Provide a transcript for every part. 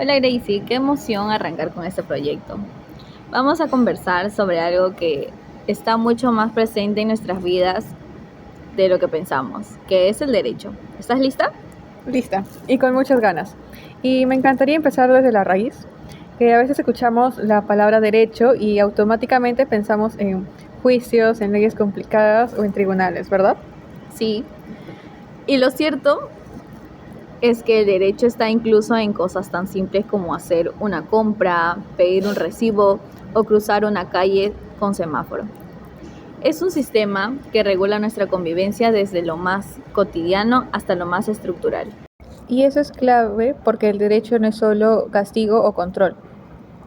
Hola Gracie, qué emoción arrancar con este proyecto. Vamos a conversar sobre algo que está mucho más presente en nuestras vidas de lo que pensamos, que es el derecho. ¿Estás lista? Lista, y con muchas ganas. Y me encantaría empezar desde la raíz, que a veces escuchamos la palabra derecho y automáticamente pensamos en juicios, en leyes complicadas o en tribunales, ¿verdad? Sí. Y lo cierto es que el derecho está incluso en cosas tan simples como hacer una compra, pedir un recibo o cruzar una calle con semáforo. Es un sistema que regula nuestra convivencia desde lo más cotidiano hasta lo más estructural. Y eso es clave porque el derecho no es solo castigo o control.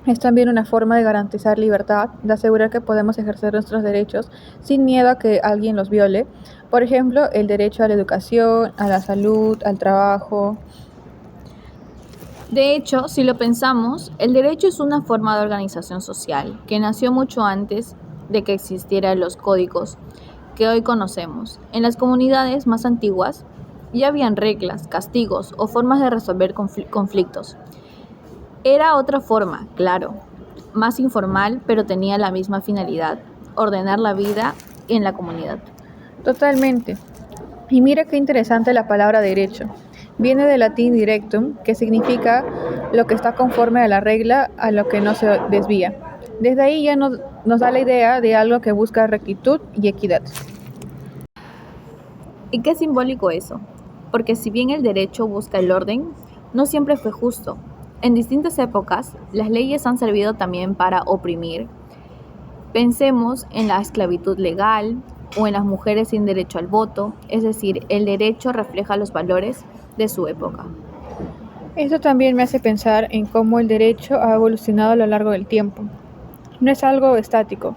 Es también una forma de garantizar libertad, de asegurar que podemos ejercer nuestros derechos sin miedo a que alguien los viole. Por ejemplo, el derecho a la educación, a la salud, al trabajo. De hecho, si lo pensamos, el derecho es una forma de organización social que nació mucho antes de que existieran los códigos que hoy conocemos. En las comunidades más antiguas ya habían reglas, castigos o formas de resolver conflictos. Era otra forma, claro, más informal, pero tenía la misma finalidad: ordenar la vida en la comunidad. Totalmente. Y mira qué interesante la palabra derecho. Viene del latín directum, que significa lo que está conforme a la regla, a lo que no se desvía. Desde ahí ya nos da la idea de algo que busca rectitud y equidad. ¿Y qué simbólico eso? Porque si bien el derecho busca el orden, no siempre fue justo. En distintas épocas, las leyes han servido también para oprimir. Pensemos en la esclavitud legal o en las mujeres sin derecho al voto, es decir, el derecho refleja los valores de su época. Esto también me hace pensar en cómo el derecho ha evolucionado a lo largo del tiempo. No es algo estático,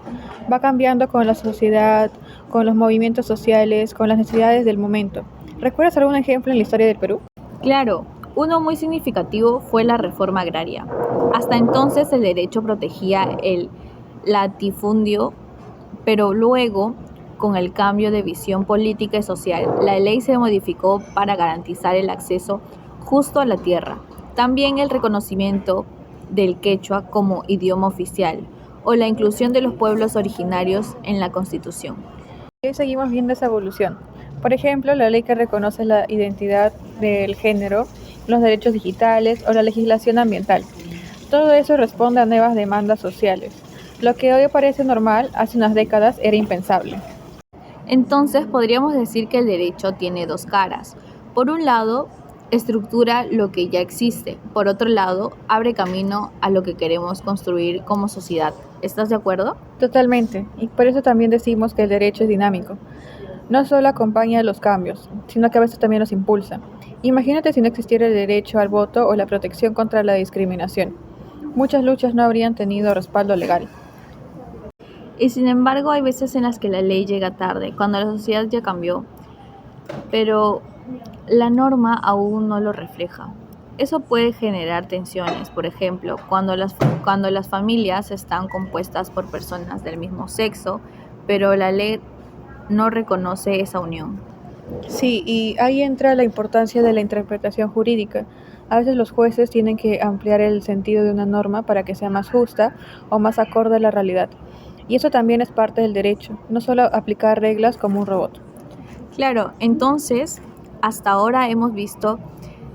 va cambiando con la sociedad, con los movimientos sociales, con las necesidades del momento. ¿Recuerdas algún ejemplo en la historia del Perú? Claro, uno muy significativo fue la reforma agraria. Hasta entonces el derecho protegía el latifundio, pero luego, con el cambio de visión política y social, la ley se modificó para garantizar el acceso justo a la tierra. También el reconocimiento del quechua como idioma oficial o la inclusión de los pueblos originarios en la Constitución. Hoy seguimos viendo esa evolución. Por ejemplo, la ley que reconoce la identidad del género, los derechos digitales o la legislación ambiental. Todo eso responde a nuevas demandas sociales. Lo que hoy parece normal, hace unas décadas era impensable. Entonces podríamos decir que el derecho tiene dos caras. Por un lado, estructura lo que ya existe. Por otro lado, abre camino a lo que queremos construir como sociedad. ¿Estás de acuerdo? Totalmente, y por eso también decimos que el derecho es dinámico. No solo acompaña los cambios, sino que a veces también los impulsa. Imagínate si no existiera el derecho al voto o la protección contra la discriminación. Muchas luchas no habrían tenido respaldo legal. Y sin embargo, hay veces en las que la ley llega tarde, cuando la sociedad ya cambió, pero la norma aún no lo refleja. Eso puede generar tensiones, por ejemplo, cuando las familias están compuestas por personas del mismo sexo, pero la ley no reconoce esa unión. Sí, y ahí entra la importancia de la interpretación jurídica. A veces los jueces tienen que ampliar el sentido de una norma para que sea más justa o más acorde a la realidad. Y eso también es parte del derecho, no solo aplicar reglas como un robot. Claro, entonces, hasta ahora hemos visto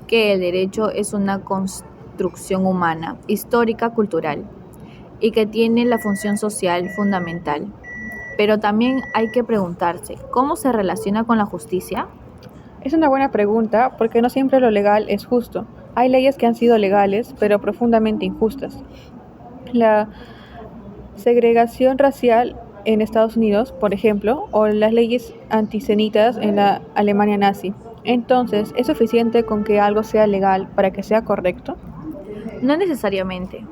que el derecho es una construcción humana, histórica, cultural, y que tiene la función social fundamental. Pero también hay que preguntarse, ¿cómo se relaciona con la justicia? Es una buena pregunta porque no siempre lo legal es justo. Hay leyes que han sido legales, pero profundamente injustas. La segregación racial en Estados Unidos, por ejemplo, o las leyes antisemitas en la Alemania nazi. Entonces, ¿es suficiente con que algo sea legal para que sea correcto? No necesariamente.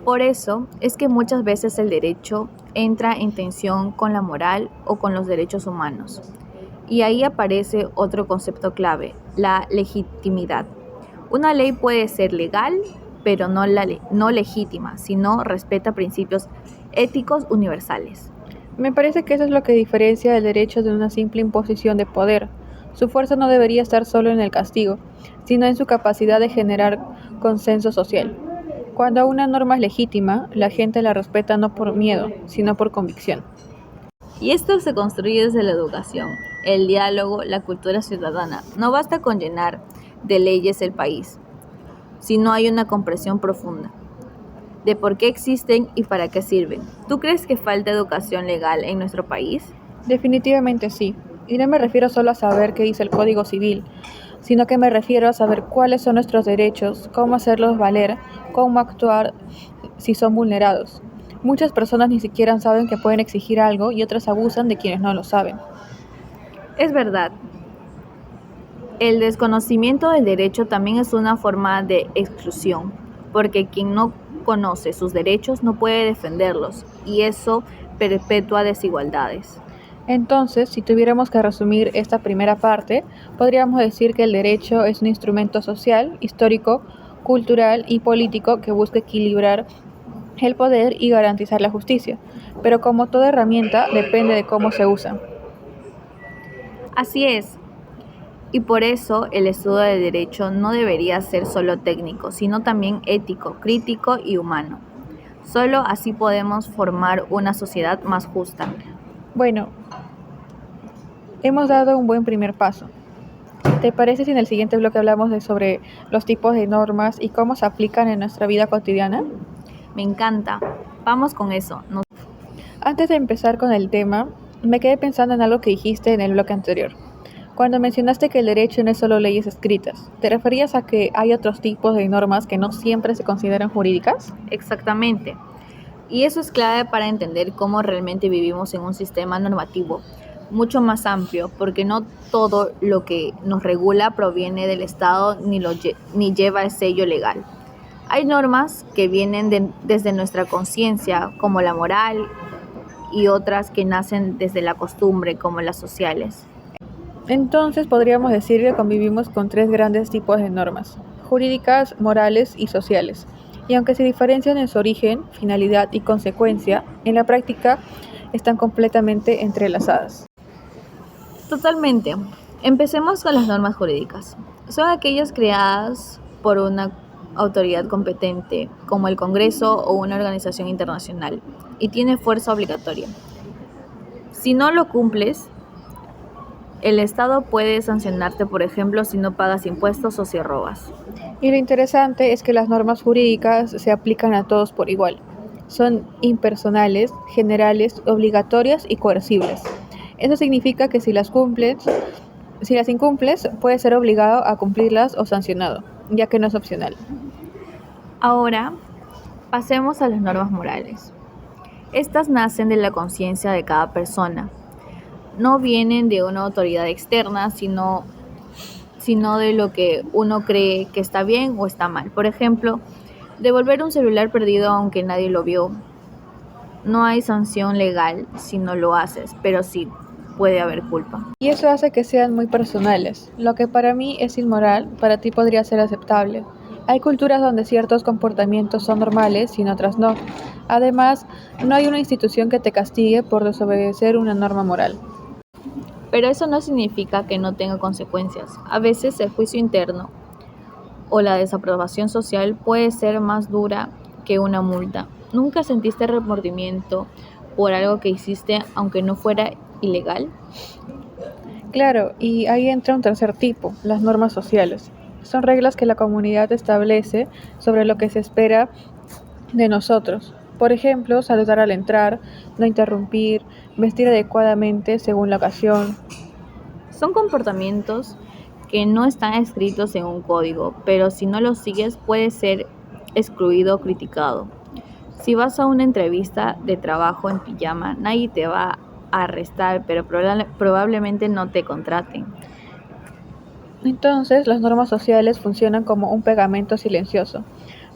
Por eso es que muchas veces el derecho entra en tensión con la moral o con los derechos humanos. Y ahí aparece otro concepto clave, la legitimidad. Una ley puede ser legal, pero no legítima, si no respeta principios éticos universales. Me parece que eso es lo que diferencia el derecho de una simple imposición de poder. Su fuerza no debería estar solo en el castigo, sino en su capacidad de generar consenso social. Cuando una norma es legítima, la gente la respeta no por miedo, sino por convicción. Y esto se construye desde la educación, el diálogo, la cultura ciudadana. No basta con llenar de leyes el país, si no hay una comprensión profunda de por qué existen y para qué sirven. ¿Tú crees que falta educación legal en nuestro país? Definitivamente sí. Y no me refiero solo a saber qué dice el Código Civil, sino que me refiero a saber cuáles son nuestros derechos, cómo hacerlos valer, cómo actuar si son vulnerados. Muchas personas ni siquiera saben que pueden exigir algo y otras abusan de quienes no lo saben. Es verdad. El desconocimiento del derecho también es una forma de exclusión, porque quien no conoce sus derechos no puede defenderlos, y eso perpetúa desigualdades. Entonces, si tuviéramos que resumir esta primera parte, podríamos decir que el derecho es un instrumento social, histórico, cultural y político que busca equilibrar el poder y garantizar la justicia, pero como toda herramienta depende de cómo se usa. Así es, y por eso el estudio del derecho no debería ser solo técnico, sino también ético, crítico y humano. Solo así podemos formar una sociedad más justa. Bueno, hemos dado un buen primer paso. ¿Te parece si en el siguiente bloque hablamos sobre los tipos de normas y cómo se aplican en nuestra vida cotidiana? Me encanta. Vamos con eso. Antes de empezar con el tema, me quedé pensando en algo que dijiste en el bloque anterior. Cuando mencionaste que el derecho no es solo leyes escritas, ¿te referías a que hay otros tipos de normas que no siempre se consideran jurídicas? Exactamente. Y eso es clave para entender cómo realmente vivimos en un sistema normativo mucho más amplio, porque no todo lo que nos regula proviene del Estado ni lleva el sello legal. Hay normas que vienen desde nuestra conciencia, como la moral, y otras que nacen desde la costumbre, como las sociales. Entonces podríamos decir que convivimos con tres grandes tipos de normas: jurídicas, morales y sociales. Y aunque se diferencian en su origen, finalidad y consecuencia, en la práctica están completamente entrelazadas. Totalmente. Empecemos con las normas jurídicas. Son aquellas creadas por una autoridad competente, como el Congreso o una organización internacional, y tiene fuerza obligatoria. Si no lo cumples, el Estado puede sancionarte, por ejemplo, si no pagas impuestos o si robas. Y lo interesante es que las normas jurídicas se aplican a todos por igual. Son impersonales, generales, obligatorias y coercibles. Eso significa que si las incumples, puedes ser obligado a cumplirlas o sancionado, ya que no es opcional. Ahora, pasemos a las normas morales. Estas nacen de la conciencia de cada persona. No vienen de una autoridad externa, sino de lo que uno cree que está bien o está mal. Por ejemplo, devolver un celular perdido aunque nadie lo vio. No hay sanción legal si no lo haces, pero sí puede haber culpa. Y eso hace que sean muy personales. Lo que para mí es inmoral, para ti podría ser aceptable. Hay culturas donde ciertos comportamientos son normales y en otras no. Además, no hay una institución que te castigue por desobedecer una norma moral. Pero eso no significa que no tenga consecuencias. A veces el juicio interno o la desaprobación social puede ser más dura que una multa. ¿Nunca sentiste remordimiento por algo que hiciste aunque no fuera ilegal? Claro, y ahí entra un tercer tipo, las normas sociales. Son reglas que la comunidad establece sobre lo que se espera de nosotros. Por ejemplo, saludar al entrar, no interrumpir, vestir adecuadamente según la ocasión. Son comportamientos que no están escritos en un código, pero si no los sigues puedes ser excluido o criticado. Si vas a una entrevista de trabajo en pijama, nadie te va a arrestar, pero probablemente no te contraten. Entonces, las normas sociales funcionan como un pegamento silencioso.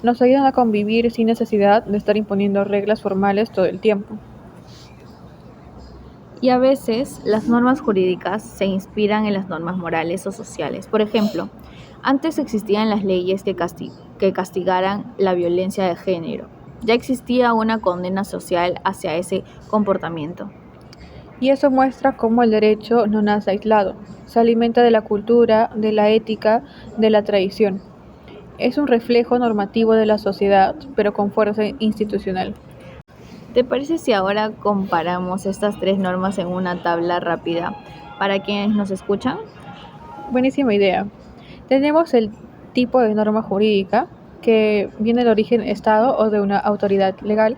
Nos ayudan a convivir sin necesidad de estar imponiendo reglas formales todo el tiempo. Y a veces las normas jurídicas se inspiran en las normas morales o sociales. Por ejemplo, antes existían las leyes que castigaran la violencia de género. Ya existía una condena social hacia ese comportamiento. Y eso muestra cómo el derecho no nace aislado, se alimenta de la cultura, de la ética, de la tradición. Es un reflejo normativo de la sociedad, pero con fuerza institucional. ¿Te parece si ahora comparamos estas tres normas en una tabla rápida para quienes nos escuchan? Buenísima idea. Tenemos el tipo de norma jurídica, que viene de origen Estado o de una autoridad legal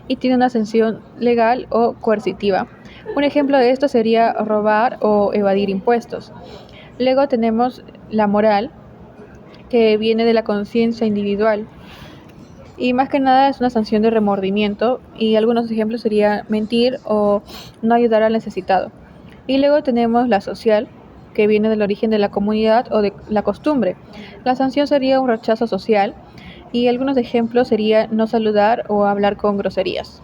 y tiene una sanción legal o coercitiva. Un ejemplo de esto sería robar o evadir impuestos. Luego tenemos la moral, que viene de la conciencia individual y más que nada es una sanción de remordimiento y algunos ejemplos serían mentir o no ayudar al necesitado. Y luego tenemos la social, que viene del origen de la comunidad o de la costumbre. La sanción sería un rechazo social y algunos ejemplos serían no saludar o hablar con groserías.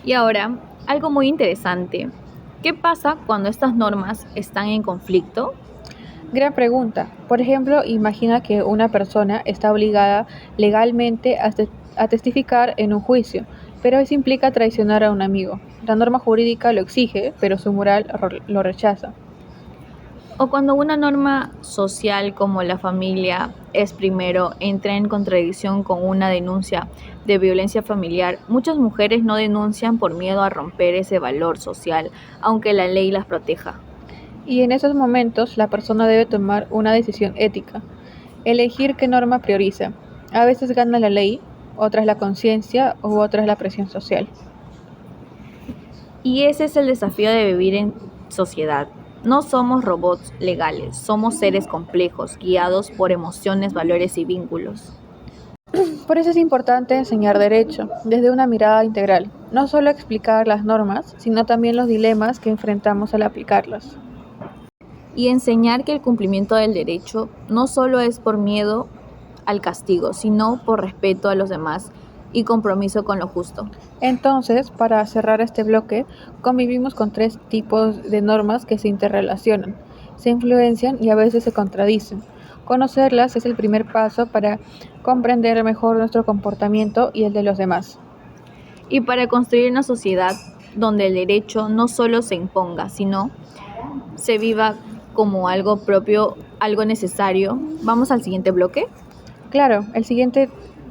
Y ahora, algo muy interesante. ¿Qué pasa cuando estas normas están en conflicto? Gran pregunta. Por ejemplo, imagina que una persona está obligada legalmente a testificar en un juicio, pero eso implica traicionar a un amigo. La norma jurídica lo exige, pero su moral lo rechaza. O cuando una norma social como la familia es primero entra en contradicción con una denuncia de violencia familiar, muchas mujeres no denuncian por miedo a romper ese valor social, aunque la ley las proteja. Y en esos momentos la persona debe tomar una decisión ética, elegir qué norma prioriza. A veces gana la ley, otras la conciencia u otras la presión social. Y ese es el desafío de vivir en sociedad. No somos robots legales, somos seres complejos, guiados por emociones, valores y vínculos. Por eso es importante enseñar derecho, desde una mirada integral, no solo explicar las normas, sino también los dilemas que enfrentamos al aplicarlas. Y enseñar que el cumplimiento del derecho no solo es por miedo al castigo, sino por respeto a los demás y compromiso con lo justo. Entonces, para cerrar este bloque, convivimos con tres tipos de normas que se interrelacionan, se influencian y a veces se contradicen. Conocerlas es el primer paso para comprender mejor nuestro comportamiento y el de los demás. Y para construir una sociedad donde el derecho no solo se imponga, sino se viva como algo propio, algo necesario. ¿Vamos al siguiente bloque? Claro, el siguiente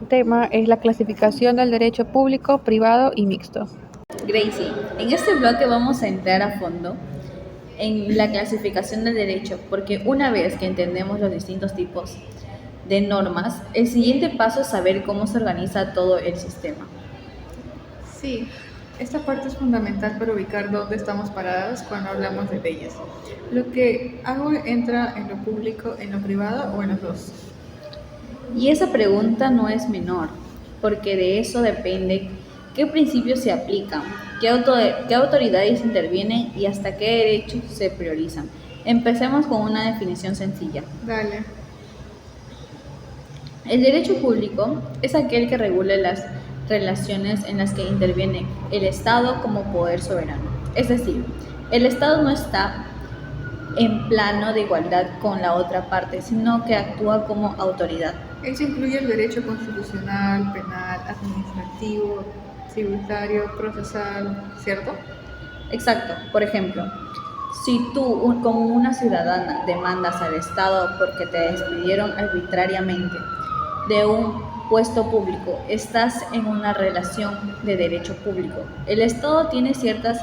tema es la clasificación del derecho público, privado y mixto. Gracie, en este bloque vamos a entrar a fondo en la clasificación del derecho, porque una vez que entendemos los distintos tipos de normas, el siguiente paso es saber cómo se organiza todo el sistema. Sí, esta parte es fundamental para ubicar dónde estamos paradas cuando hablamos de leyes. Lo que hago entra en lo público, en lo privado o en los dos. Y esa pregunta no es menor, porque de eso depende qué principios se aplican, qué autoridades intervienen y hasta qué derechos se priorizan. Empecemos con una definición sencilla. Dale. El derecho público es aquel que regula las relaciones en las que interviene el Estado como poder soberano. Es decir, el Estado no está en plano de igualdad con la otra parte, sino que actúa como autoridad. Eso incluye el derecho constitucional, penal, administrativo, tributario, procesal, ¿cierto? Exacto. Por ejemplo, si tú como una ciudadana demandas al Estado porque te despidieron arbitrariamente de un puesto público, estás en una relación de derecho público. El Estado tiene ciertas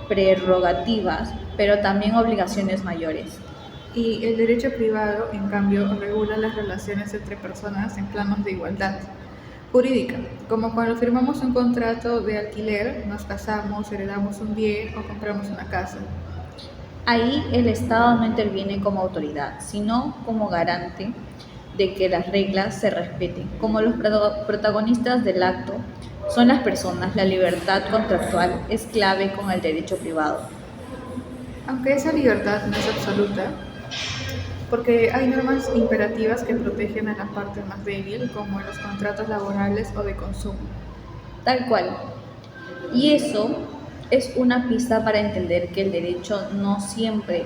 prerrogativas, pero también obligaciones mayores. Y el derecho privado, en cambio, regula las relaciones entre personas en planos de igualdad jurídica, como cuando firmamos un contrato de alquiler, nos casamos, heredamos un bien o compramos una casa. Ahí el Estado no interviene como autoridad, sino como garante de que las reglas se respeten. Como los protagonistas del acto son las personas, la libertad contractual es clave con el derecho privado. Aunque esa libertad no es absoluta, porque hay normas imperativas que protegen a la parte más débil, como en los contratos laborales o de consumo. Tal cual. Y eso es una pista para entender que el derecho no siempre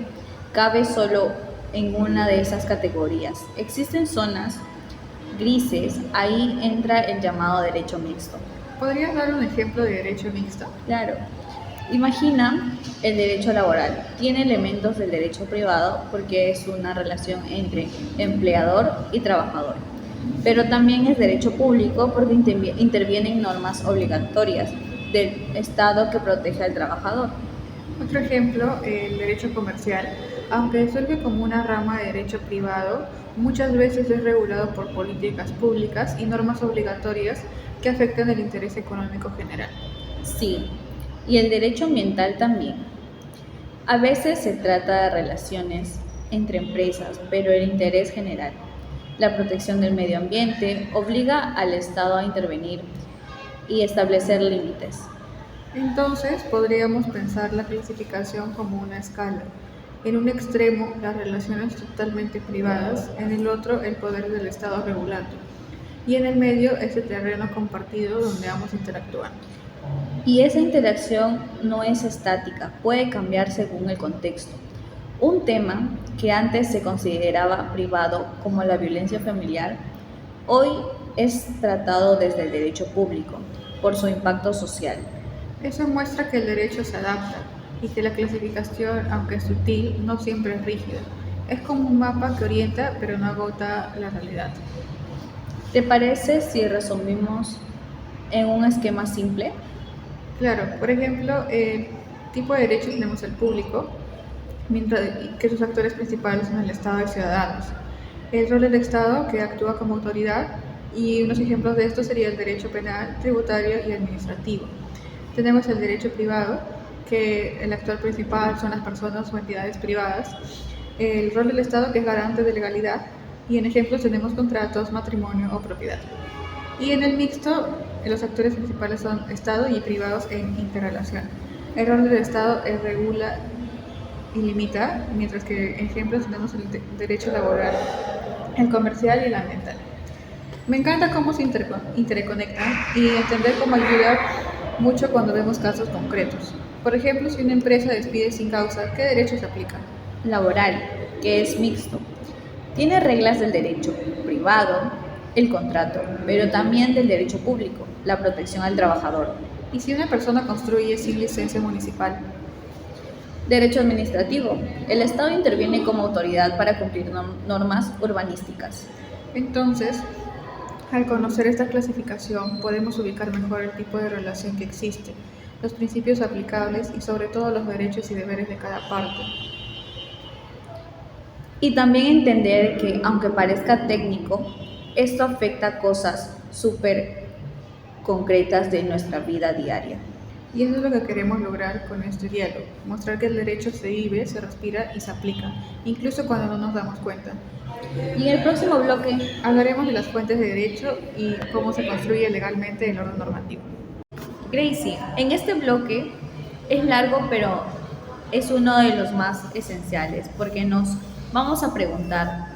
cabe solo en una de esas categorías. Existen zonas grises, ahí entra el llamado derecho mixto. ¿Podrías dar un ejemplo de derecho mixto? Claro. Imagina el derecho laboral. Tiene elementos del derecho privado porque es una relación entre empleador y trabajador. Pero también es derecho público porque intervienen normas obligatorias del Estado que protege al trabajador. Otro ejemplo, el derecho comercial, aunque surge como una rama de derecho privado, muchas veces es regulado por políticas públicas y normas obligatorias que afectan el interés económico general. Sí, y el derecho ambiental también. A veces se trata de relaciones entre empresas, pero el interés general, la protección del medio ambiente, obliga al Estado a intervenir y establecer límites. Entonces, podríamos pensar la clasificación como una escala. En un extremo, las relaciones totalmente privadas, en el otro, el poder del Estado regulando. Y en el medio, ese terreno compartido donde ambos interactúan. Y esa interacción no es estática, puede cambiar según el contexto. Un tema que antes se consideraba privado, como la violencia familiar, hoy es tratado desde el derecho público por su impacto social. Eso muestra que el derecho se adapta y que la clasificación, aunque sutil, no siempre es rígida. Es como un mapa que orienta pero no agota la realidad. ¿Te parece si resumimos en un esquema simple? Claro, por ejemplo, el tipo de derecho tenemos el público, mientras que sus actores principales son el Estado y ciudadanos. El rol del Estado que actúa como autoridad y unos ejemplos de esto sería el derecho penal, tributario y administrativo. Tenemos el derecho privado, que el actor principal son las personas o entidades privadas. El rol del Estado, que es garante de legalidad. Y en ejemplos tenemos contratos, matrimonio o propiedad. Y en el mixto, los actores principales son Estado y privados en interrelación. El rol del Estado es regula y limita, mientras que en ejemplos tenemos el derecho laboral, el comercial y el ambiental. Me encanta cómo se interconectan y entender cómo ayuda mucho cuando vemos casos concretos. Por ejemplo, si una empresa despide sin causa, ¿qué derechos se aplican? Laboral, que es mixto. Tiene reglas del derecho privado, el contrato, pero también del derecho público, la protección al trabajador. ¿Y si una persona construye sin licencia municipal? Derecho administrativo. El Estado interviene como autoridad para cumplir normas urbanísticas. Entonces, al conocer esta clasificación, podemos ubicar mejor el tipo de relación que existe, los principios aplicables y sobre todo los derechos y deberes de cada parte. Y también entender que, aunque parezca técnico, esto afecta a cosas súper concretas de nuestra vida diaria. Y eso es lo que queremos lograr con este diálogo, mostrar que el derecho se vive, se respira y se aplica, incluso cuando no nos damos cuenta. Y en el próximo bloque Hablaremos de las fuentes de derecho y cómo se construye legalmente el orden normativo. Gracie, en este bloque es largo, pero es uno de los más esenciales, porque nos vamos a preguntar,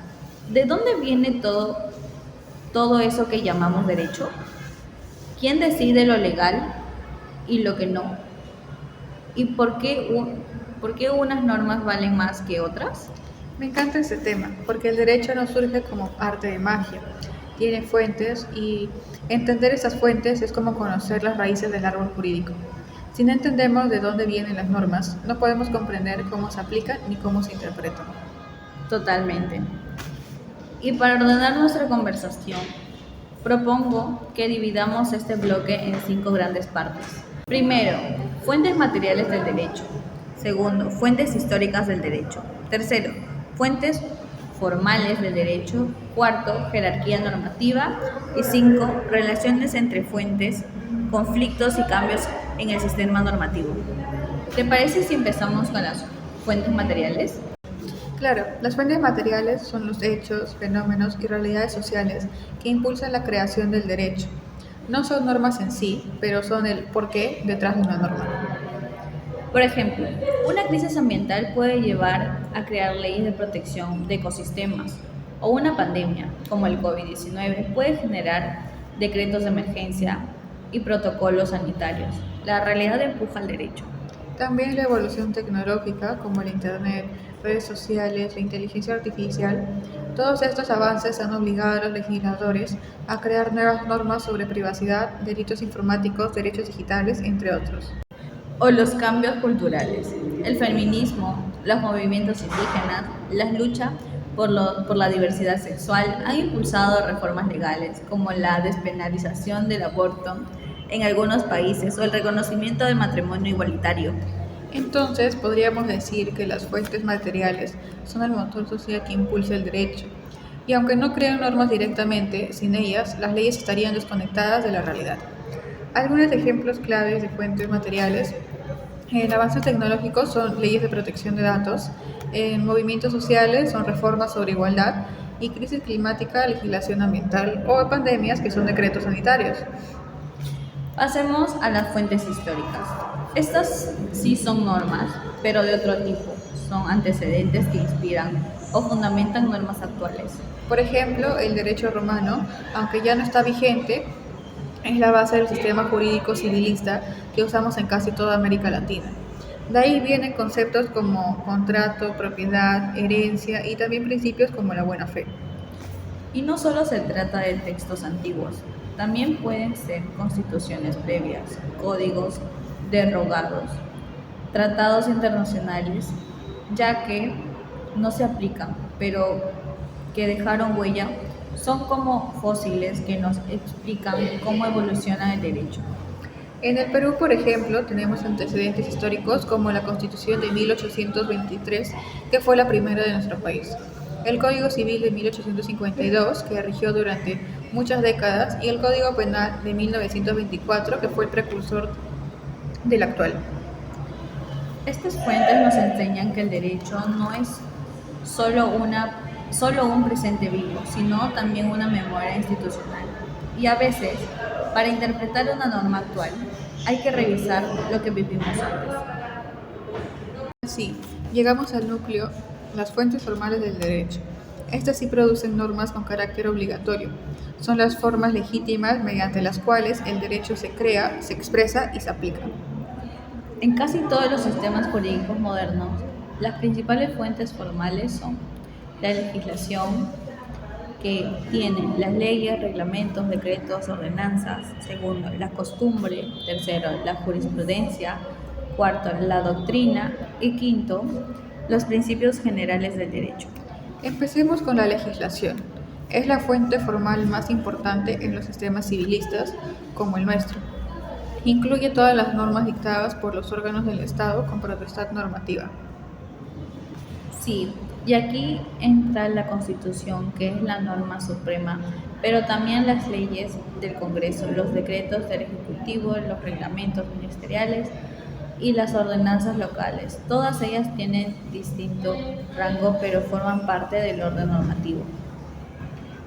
¿de dónde viene todo eso que llamamos derecho? ¿Quién decide lo legal y lo que no? ¿Y por qué unas normas valen más que otras? Me encanta este tema, porque el derecho no surge como arte de magia, tiene fuentes y entender esas fuentes es como conocer las raíces del árbol jurídico. Si no entendemos de dónde vienen las normas, no podemos comprender cómo se aplican ni cómo se interpretan. Totalmente. Y para ordenar nuestra conversación, propongo que dividamos este bloque en 5 grandes partes. Primero, fuentes materiales del derecho. Segundo, fuentes históricas del derecho. Tercero, fuentes formales del derecho. Cuarto, jerarquía normativa. Y 5, relaciones entre fuentes, conflictos y cambios en el sistema normativo. ¿Te parece si empezamos con las fuentes materiales? Claro, las fuentes materiales son los hechos, fenómenos y realidades sociales que impulsan la creación del derecho. No son normas en sí, pero son el porqué detrás de una norma. Por ejemplo, una crisis ambiental puede llevar a crear leyes de protección de ecosistemas, o una pandemia, como el COVID-19, puede generar decretos de emergencia y protocolos sanitarios. La realidad empuja al derecho. También la evolución tecnológica, como el Internet, redes sociales, la inteligencia artificial, todos estos avances han obligado a los legisladores a crear nuevas normas sobre privacidad, delitos informáticos, derechos digitales, entre otros. o los cambios culturales. El feminismo, los movimientos indígenas, las luchas por la diversidad sexual han impulsado reformas legales como la despenalización del aborto en algunos países o el reconocimiento del matrimonio igualitario. Entonces, podríamos decir que las fuentes materiales son el motor social que impulsa el derecho. Y aunque no crean normas directamente, sin ellas, las leyes estarían desconectadas de la realidad. Algunos ejemplos claves de fuentes materiales en avances tecnológicos son leyes de protección de datos, en movimientos sociales son reformas sobre igualdad y crisis climática, legislación ambiental o pandemias que son decretos sanitarios. Pasemos a las fuentes históricas. Estas sí son normas, pero de otro tipo. Son antecedentes que inspiran o fundamentan normas actuales. Por ejemplo, el derecho romano, aunque ya no está vigente, es la base del sistema jurídico civilista que usamos en casi toda América Latina. De ahí vienen conceptos como contrato, propiedad, herencia y también principios como la buena fe. Y no solo se trata de textos antiguos, también pueden ser constituciones previas, códigos derogados, tratados internacionales, ya que no se aplican, pero que dejaron huella, son como fósiles que nos explican cómo evoluciona el derecho. En el Perú, por ejemplo, tenemos antecedentes históricos como la Constitución de 1823, que fue la primera de nuestro país, el Código Civil de 1852, que rigió durante muchas décadas, y el Código Penal de 1924, que fue el precursor del actual. Estas fuentes nos enseñan que el derecho no es solo un presente vivo, sino también una memoria institucional. Y a veces, para interpretar una norma actual, hay que revisar lo que vivimos antes. Así, llegamos al núcleo, las fuentes formales del derecho. Estas sí producen normas con carácter obligatorio. Son las formas legítimas mediante las cuales el derecho se crea, se expresa y se aplica. En casi todos los sistemas jurídicos modernos, las principales fuentes formales son la legislación, que tiene las leyes, reglamentos, decretos, ordenanzas; segundo, la costumbre; tercero, la jurisprudencia; cuarto, la doctrina; y quinto, los principios generales del derecho. Empecemos con la legislación. Es la fuente formal más importante en los sistemas civilistas, como el nuestro. Incluye todas las normas dictadas por los órganos del Estado con potestad normativa. Sí, y aquí entra la Constitución, que es la norma suprema, pero también las leyes del Congreso, los decretos del Ejecutivo, los reglamentos ministeriales y las ordenanzas locales. Todas ellas tienen distinto rango, pero forman parte del orden normativo.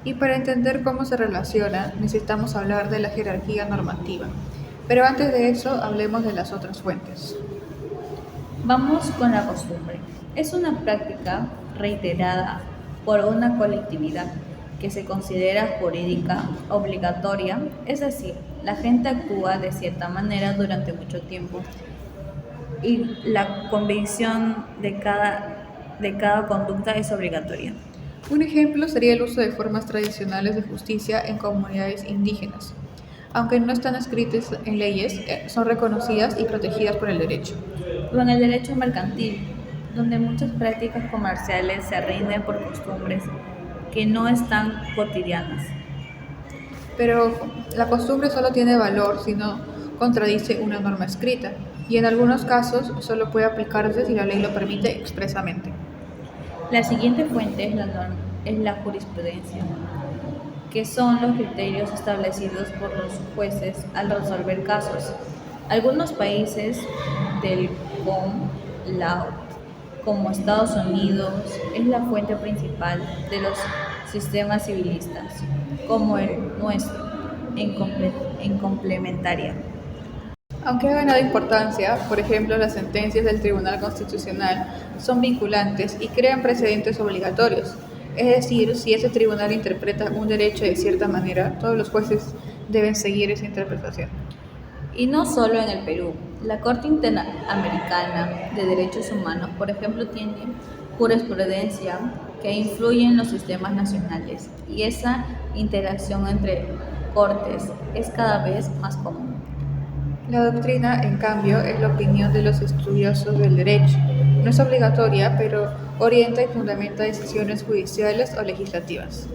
Y para entender cómo se relaciona, necesitamos hablar de la jerarquía normativa. Pero antes de eso, hablemos de las otras fuentes. Vamos con la costumbre. Es una práctica reiterada por una colectividad que se considera jurídica obligatoria, es decir, la gente actúa de cierta manera durante mucho tiempo y la convicción de cada conducta es obligatoria. Un ejemplo sería el uso de formas tradicionales de justicia en comunidades indígenas. Aunque no están escritas en leyes, son reconocidas y protegidas por el derecho. O en el derecho mercantil, donde muchas prácticas comerciales se rinden por costumbres que no están cotidianas. Pero ojo, la costumbre solo tiene valor si no contradice una norma escrita, y en algunos casos solo puede aplicarse si la ley lo permite expresamente. La siguiente fuente es la jurisprudencia, que son los criterios establecidos por los jueces al resolver casos. Algunos países del Common Law, como Estados Unidos, es la fuente principal de los sistemas civilistas, como el nuestro, en complementaria. Aunque ha ganado importancia, por ejemplo, las sentencias del Tribunal Constitucional son vinculantes y crean precedentes obligatorios. Es decir, si ese tribunal interpreta un derecho de cierta manera, todos los jueces deben seguir esa interpretación. Y no solo en el Perú. La Corte Interamericana de Derechos Humanos, por ejemplo, tiene jurisprudencia que influye en los sistemas nacionales, y esa interacción entre cortes es cada vez más común. La doctrina, en cambio, es la opinión de los estudiosos del derecho. No es obligatoria, pero orienta y fundamenta decisiones judiciales o legislativas.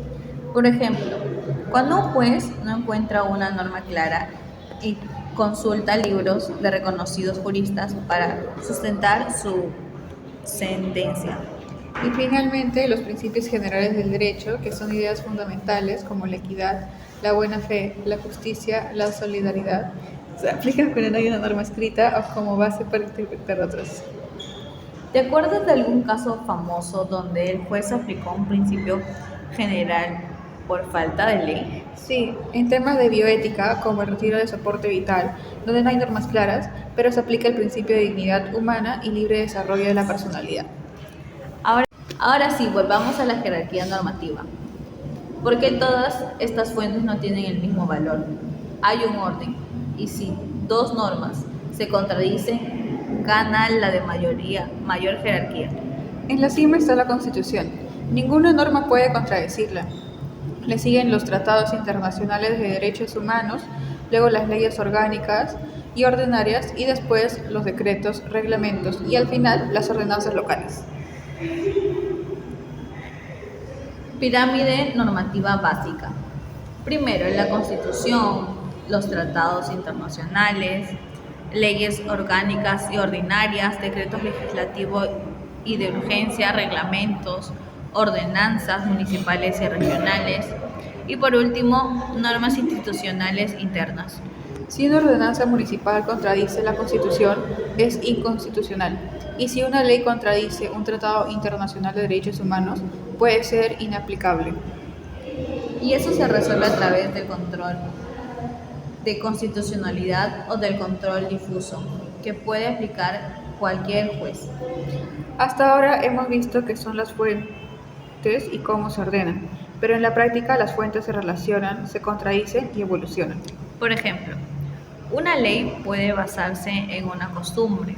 Por ejemplo, cuando un juez no encuentra una norma clara y consulta libros de reconocidos juristas para sustentar su sentencia. Y finalmente, los principios generales del derecho, que son ideas fundamentales como la equidad, la buena fe, la justicia, la solidaridad, se aplican cuando no hay una norma escrita o como base para interpretar otras. ¿Te acuerdas de algún caso famoso donde el juez aplicó un principio general por falta de ley? Sí, en temas de bioética, como el retiro de soporte vital, donde no hay normas claras, pero se aplica el principio de dignidad humana y libre desarrollo de la personalidad. Ahora sí, volvamos a la jerarquía normativa. Porque todas estas fuentes no tienen el mismo valor. Hay un orden. Y si dos normas se contradicen, gana la de mayor jerarquía. En la cima está la Constitución. Ninguna norma puede contradecirla. Le siguen los tratados internacionales de derechos humanos, luego las leyes orgánicas y ordinarias y después los decretos, reglamentos y al final las ordenanzas locales. Pirámide normativa básica. Primero, la Constitución, los tratados internacionales, leyes orgánicas y ordinarias, decretos legislativos y de urgencia, reglamentos, ordenanzas municipales y regionales. Y por último, normas institucionales internas. Si una ordenanza municipal contradice la Constitución, es inconstitucional. Y si una ley contradice un tratado internacional de derechos humanos, puede ser inaplicable. Y eso se resuelve a través del control de constitucionalidad o del control difuso, que puede aplicar cualquier juez. Hasta ahora hemos visto qué son las fuentes y cómo se ordenan, pero en la práctica las fuentes se relacionan, se contradicen y evolucionan. Por ejemplo, una ley puede basarse en una costumbre,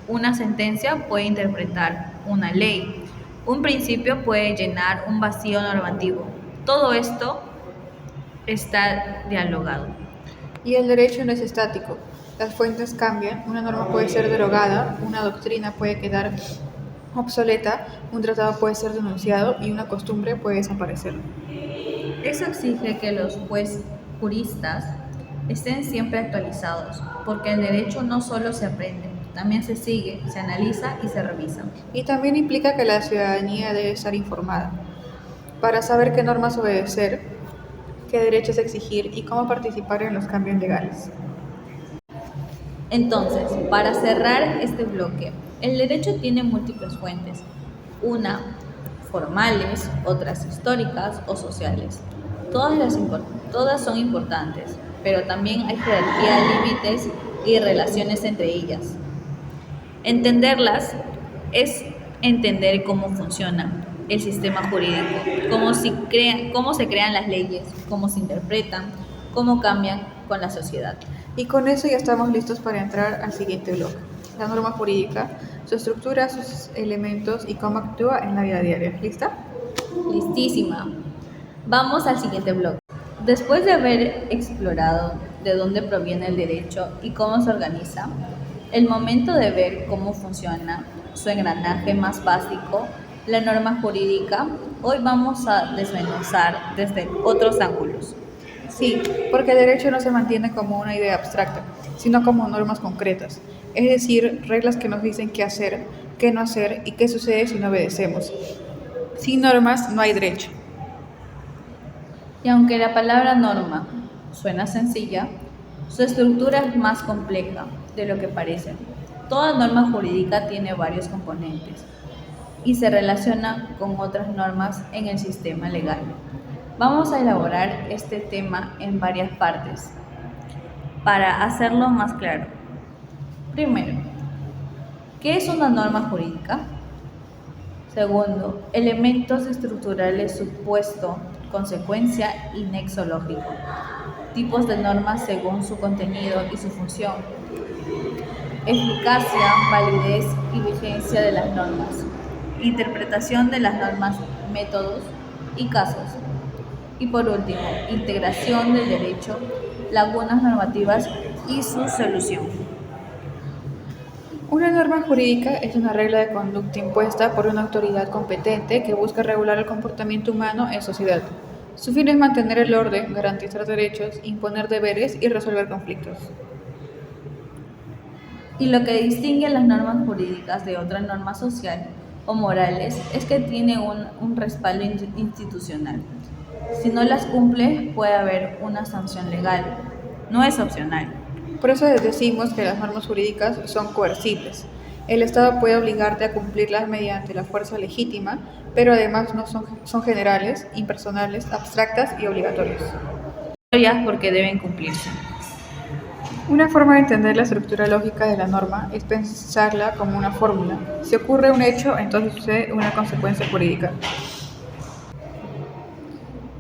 una sentencia puede interpretar una ley, un principio puede llenar un vacío normativo. Todo esto está dialogado. Y el derecho no es estático. Las fuentes cambian, una norma puede ser derogada, una doctrina puede quedar obsoleta, un tratado puede ser denunciado y una costumbre puede desaparecer. Eso exige que los juristas estén siempre actualizados, porque el derecho no solo se aprende, también se sigue, se analiza y se revisa. Y también implica que la ciudadanía debe estar informada para saber qué normas obedecer, qué derechos exigir y cómo participar en los cambios legales. Entonces, para cerrar este bloque, el derecho tiene múltiples fuentes, una formales, otras históricas o sociales. Todas son importantes, pero también hay jerarquía, límites y relaciones entre ellas. Entenderlas es entender cómo funciona el sistema jurídico, cómo se crean las leyes, cómo se interpretan, cómo cambian con la sociedad. Y con eso ya estamos listos para entrar al siguiente bloque, la norma jurídica, su estructura, sus elementos y cómo actúa en la vida diaria. ¿Lista? Listísima. Vamos al siguiente bloque. Después de haber explorado de dónde proviene el derecho y cómo se organiza, el momento de ver cómo funciona su engranaje más básico, la norma jurídica, hoy vamos a desmenuzar desde otros ángulos. Sí, porque el derecho no se mantiene como una idea abstracta, sino como normas concretas, es decir, reglas que nos dicen qué hacer, qué no hacer y qué sucede si no obedecemos. Sin normas no hay derecho. Y aunque la palabra norma suena sencilla, su estructura es más compleja de lo que parece. Toda norma jurídica tiene varios componentes y se relaciona con otras normas en el sistema legal. Vamos a elaborar este tema en varias partes para hacerlo más claro. Primero, ¿qué es una norma jurídica? Segundo, elementos estructurales, supuesto, consecuencia y nexo lógico. Tipos de normas según su contenido y su función. Eficacia, validez y vigencia de las normas. Interpretación de las normas, métodos y casos. Y por último, integración del derecho, lagunas normativas y su solución. Una norma jurídica es una regla de conducta impuesta por una autoridad competente que busca regular el comportamiento humano en sociedad. Su fin es mantener el orden, garantizar derechos, imponer deberes y resolver conflictos. Y lo que distingue las normas jurídicas de otras normas sociales o morales es que tiene un respaldo institucional. Si no las cumple, puede haber una sanción legal. No es opcional. Por eso decimos que las normas jurídicas son coercibles. El Estado puede obligarte a cumplirlas mediante la fuerza legítima, pero además no son generales, impersonales, abstractas y obligatorias. Porque deben cumplirse. Una forma de entender la estructura lógica de la norma es pensarla como una fórmula. Si ocurre un hecho, entonces sucede una consecuencia jurídica.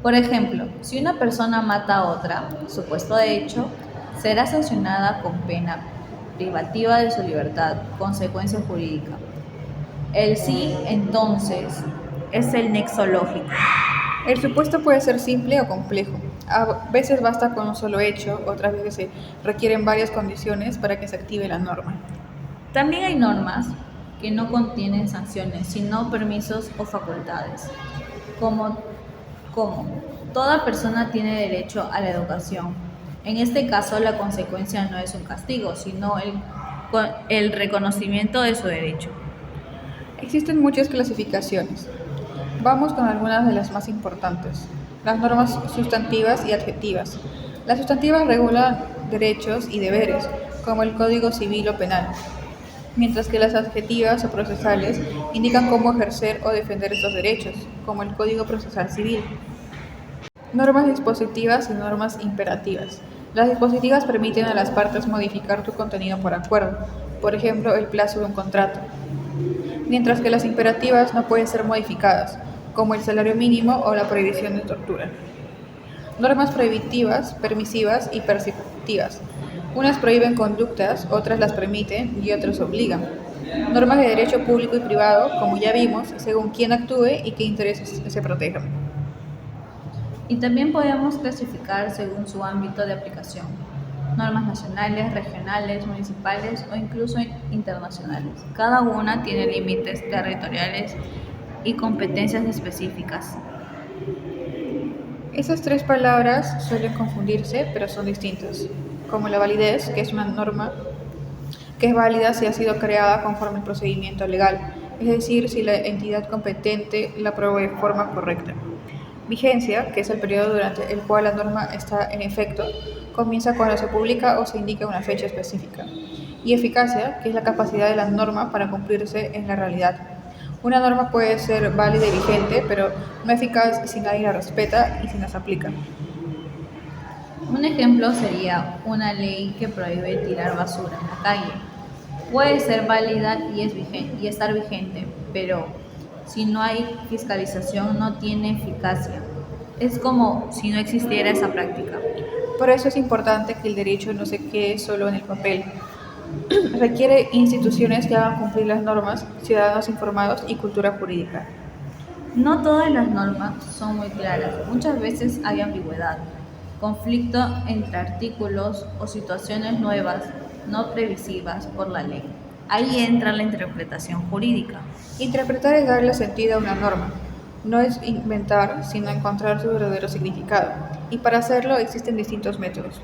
Por ejemplo, si una persona mata a otra, supuesto de hecho, será sancionada con pena privativa de su libertad, consecuencia jurídica. El sí, entonces, es el nexo lógico. El supuesto puede ser simple o complejo. A veces basta con un solo hecho, otras veces se requieren varias condiciones para que se active la norma. También hay normas que no contienen sanciones, sino permisos o facultades, como toda persona tiene derecho a la educación. En este caso, la consecuencia no es un castigo, sino el reconocimiento de su derecho. Existen muchas clasificaciones. Vamos con algunas de las más importantes. Las normas sustantivas y adjetivas. Las sustantivas regulan derechos y deberes, como el Código Civil o Penal, mientras que las adjetivas o procesales indican cómo ejercer o defender estos derechos, como el Código Procesal Civil. Normas dispositivas y normas imperativas. Las dispositivas permiten a las partes modificar su contenido por acuerdo, por ejemplo, el plazo de un contrato, mientras que las imperativas no pueden ser modificadas, como el salario mínimo o la prohibición de tortura. Normas prohibitivas, permisivas y perceptivas. Unas prohíben conductas, otras las permiten y otras obligan. Normas de derecho público y privado, como ya vimos, según quién actúe y qué intereses se protejan. Y también podemos clasificar según su ámbito de aplicación, normas nacionales, regionales, municipales o incluso internacionales. Cada una tiene límites territoriales y competencias específicas. Esas tres palabras suelen confundirse, pero son distintas, como la validez, que es una norma que es válida si ha sido creada conforme al procedimiento legal, es decir, si la entidad competente la aprobó de forma correcta. Vigencia, que es el periodo durante el cual la norma está en efecto, comienza cuando se publica o se indica una fecha específica. Y eficacia, que es la capacidad de la norma para cumplirse en la realidad. Una norma puede ser válida y vigente, pero no eficaz si nadie la respeta y si no se aplica. Un ejemplo sería una ley que prohíbe tirar basura en la calle. Puede ser válida y estar vigente, pero si no hay fiscalización no tiene eficacia. Es como si no existiera esa práctica. Por eso es importante que el derecho no se quede solo en el papel. Requiere instituciones que hagan cumplir las normas, ciudadanos informados y cultura jurídica. No todas las normas son muy claras. Muchas veces hay ambigüedad, conflicto entre artículos o situaciones nuevas no previsivas por la ley. Ahí entra la interpretación jurídica. Interpretar es darle sentido a una norma. No es inventar, sino encontrar su verdadero significado. Y para hacerlo existen distintos métodos.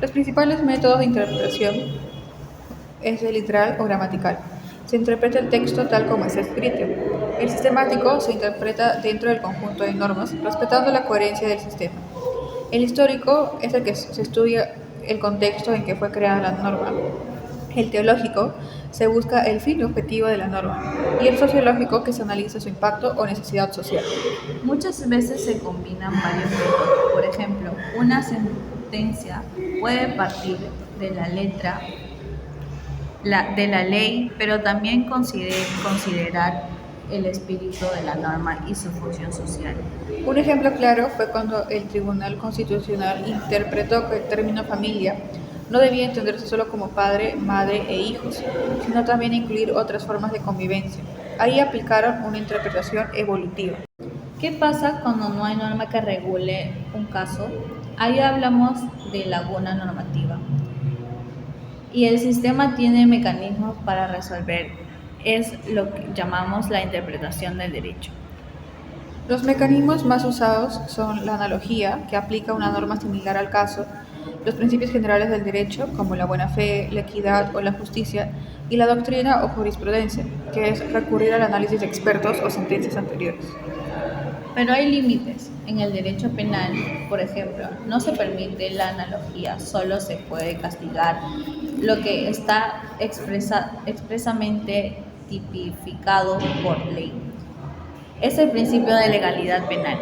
Los principales métodos de interpretación es el literal o gramatical. Se interpreta el texto tal como está escrito. El sistemático se interpreta dentro del conjunto de normas, respetando la coherencia del sistema. El histórico es el que se estudia el contexto en que fue creada la norma. El teológico se busca el fin y objetivo de la norma. Y el sociológico, que se analiza su impacto o necesidad social. Muchas veces se combinan varios métodos. Por ejemplo, una sentencia puede partir de la letra de la ley, pero también considerar el espíritu de la norma y su función social. Un ejemplo claro fue cuando el Tribunal Constitucional interpretó que el término familia no debía entenderse solo como padre, madre e hijos, sino también incluir otras formas de convivencia. Ahí aplicaron una interpretación evolutiva. ¿Qué pasa cuando no hay norma que regule un caso? Ahí hablamos de laguna normativa. Y el sistema tiene mecanismos para resolver. Es lo que llamamos la interpretación del derecho. Los mecanismos más usados son la analogía, que aplica una norma similar al caso, los principios generales del derecho, como la buena fe, la equidad o la justicia, y la doctrina o jurisprudencia, que es recurrir al análisis de expertos o sentencias anteriores. Pero hay límites. En el derecho penal, por ejemplo, no se permite la analogía, solo se puede castigar lo que está expresamente tipificado por ley. Es el principio de legalidad penal.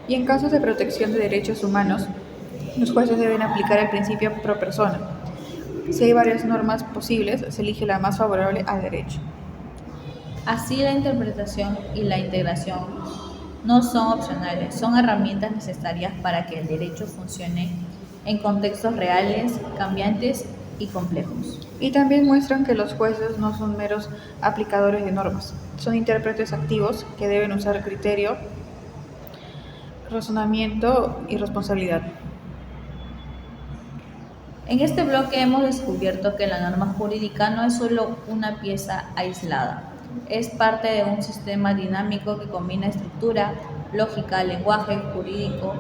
Y en casos de protección de derechos humanos, los jueces deben aplicar el principio pro persona. Si hay varias normas posibles, se elige la más favorable al derecho. Así la interpretación y la integración no son opcionales, son herramientas necesarias para que el derecho funcione en contextos reales, cambiantes y complejos. Y también muestran que los jueces no son meros aplicadores de normas, son intérpretes activos que deben usar criterio, razonamiento y responsabilidad. En este bloque hemos descubierto que la norma jurídica no es solo una pieza aislada, es parte de un sistema dinámico que combina estructura, lógica, lenguaje jurídico,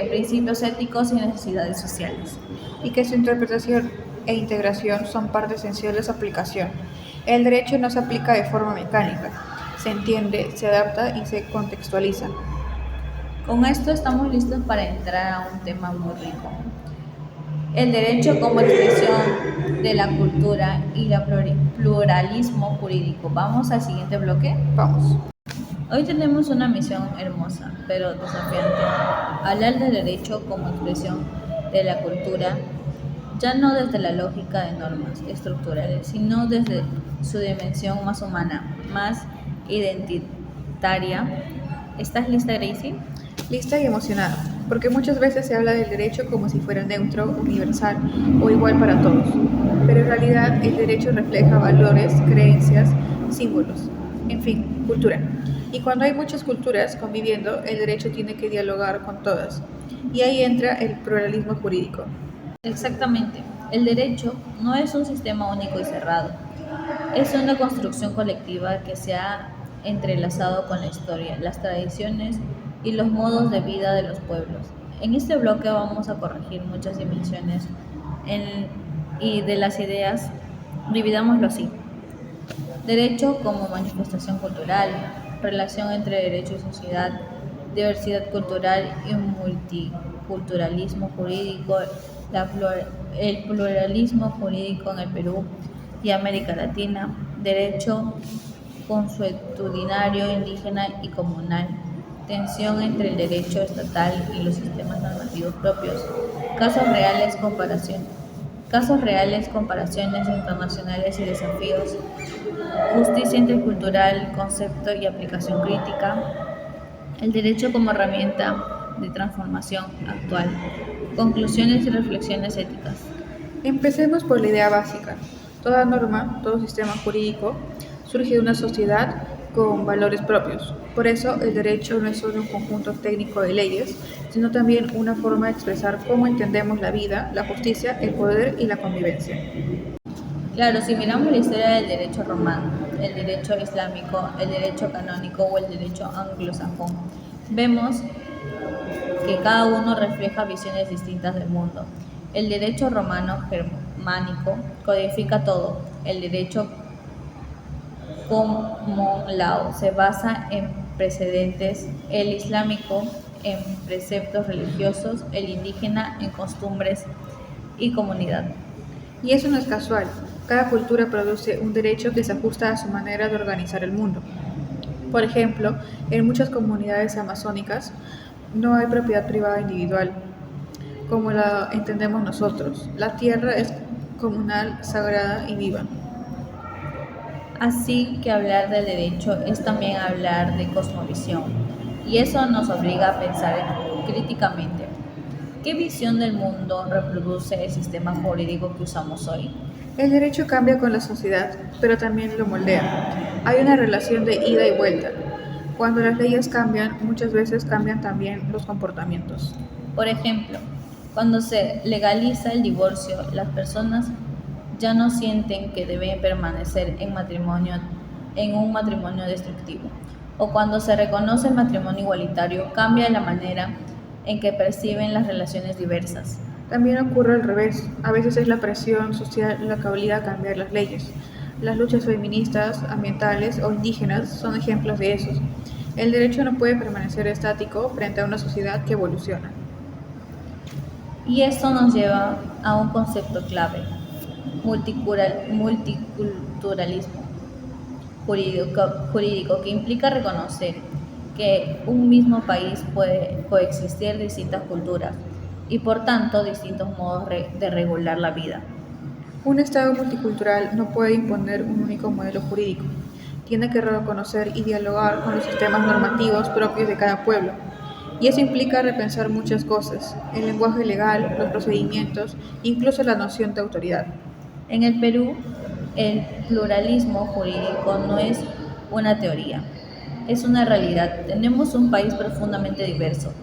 principios éticos y necesidades sociales. Y que su interpretación e integración son parte esencial de su aplicación. El derecho no se aplica de forma mecánica, se entiende, se adapta y se contextualiza. Con esto estamos listos para entrar a un tema muy rico. El derecho como expresión de la cultura y el pluralismo jurídico. ¿Vamos al siguiente bloque? Vamos. Hoy tenemos una misión hermosa, pero desafiante. Hablar del derecho como expresión de la cultura, ya no desde la lógica de normas estructurales, sino desde su dimensión más humana, más identitaria. ¿Estás lista, Gracie? Lista y emocionada, porque muchas veces se habla del derecho como si fuera neutro, universal o igual para todos, pero en realidad el derecho refleja valores, creencias, símbolos, en fin, cultura. Y cuando hay muchas culturas conviviendo, el derecho tiene que dialogar con todas, y ahí entra el pluralismo jurídico. Exactamente. El derecho no es un sistema único y cerrado, es una construcción colectiva que se ha entrelazado con la historia, las tradiciones y los modos de vida de los pueblos. En este bloque vamos a corregir muchas dimensiones y de las ideas, dividámoslo así. Derecho como manifestación cultural, relación entre derecho y sociedad, diversidad cultural y multiculturalismo jurídico, el pluralismo jurídico en el Perú y América Latina, derecho consuetudinario, indígena y comunal, tensión entre el derecho estatal y los sistemas normativos propios, casos reales, comparaciones internacionales y desafíos, justicia intercultural, concepto y aplicación crítica, el derecho como herramienta de transformación actual, conclusiones y reflexiones éticas. Empecemos por la idea básica. Toda norma, todo sistema jurídico surge de una sociedad con valores propios. Por eso, el derecho no es solo un conjunto técnico de leyes, sino también una forma de expresar cómo entendemos la vida, la justicia, el poder y la convivencia. Claro, si miramos la historia del derecho romano, el derecho islámico, el derecho canónico o el derecho anglosajón, vemos que cada uno refleja visiones distintas del mundo. El derecho romano germánico codifica todo. El derecho common law se basa en precedentes, el islámico en preceptos religiosos, el indígena en costumbres y comunidad. Y eso no es casual. Cada cultura produce un derecho que se ajusta a su manera de organizar el mundo. Por ejemplo, en muchas comunidades amazónicas no hay propiedad privada individual, como la entendemos nosotros. La tierra es comunal, sagrada y viva. Así que hablar del derecho es también hablar de cosmovisión, y eso nos obliga a pensar críticamente. ¿Qué visión del mundo reproduce el sistema jurídico que usamos hoy? El derecho cambia con la sociedad, pero también lo moldea. Hay una relación de ida y vuelta. Cuando las leyes cambian, muchas veces cambian también los comportamientos. Por ejemplo, cuando se legaliza el divorcio, las personas ya no sienten que deben permanecer en un matrimonio destructivo. O cuando se reconoce el matrimonio igualitario, cambia la manera en que perciben las relaciones diversas. También ocurre al revés. A veces es la presión social la que obliga a cambiar las leyes. Las luchas feministas, ambientales o indígenas son ejemplos de esos. El derecho no puede permanecer estático frente a una sociedad que evoluciona. Y esto nos lleva a un concepto clave, multiculturalismo jurídico, que implica reconocer que un mismo país puede coexistir distintas culturas y por tanto distintos modos de regular la vida. Un Estado multicultural no puede imponer un único modelo jurídico. Tiene que reconocer y dialogar con los sistemas normativos propios de cada pueblo. Y eso implica repensar muchas cosas, el lenguaje legal, los procedimientos, incluso la noción de autoridad. En el Perú, el pluralismo jurídico no es una teoría, es una realidad. Tenemos un país profundamente diverso,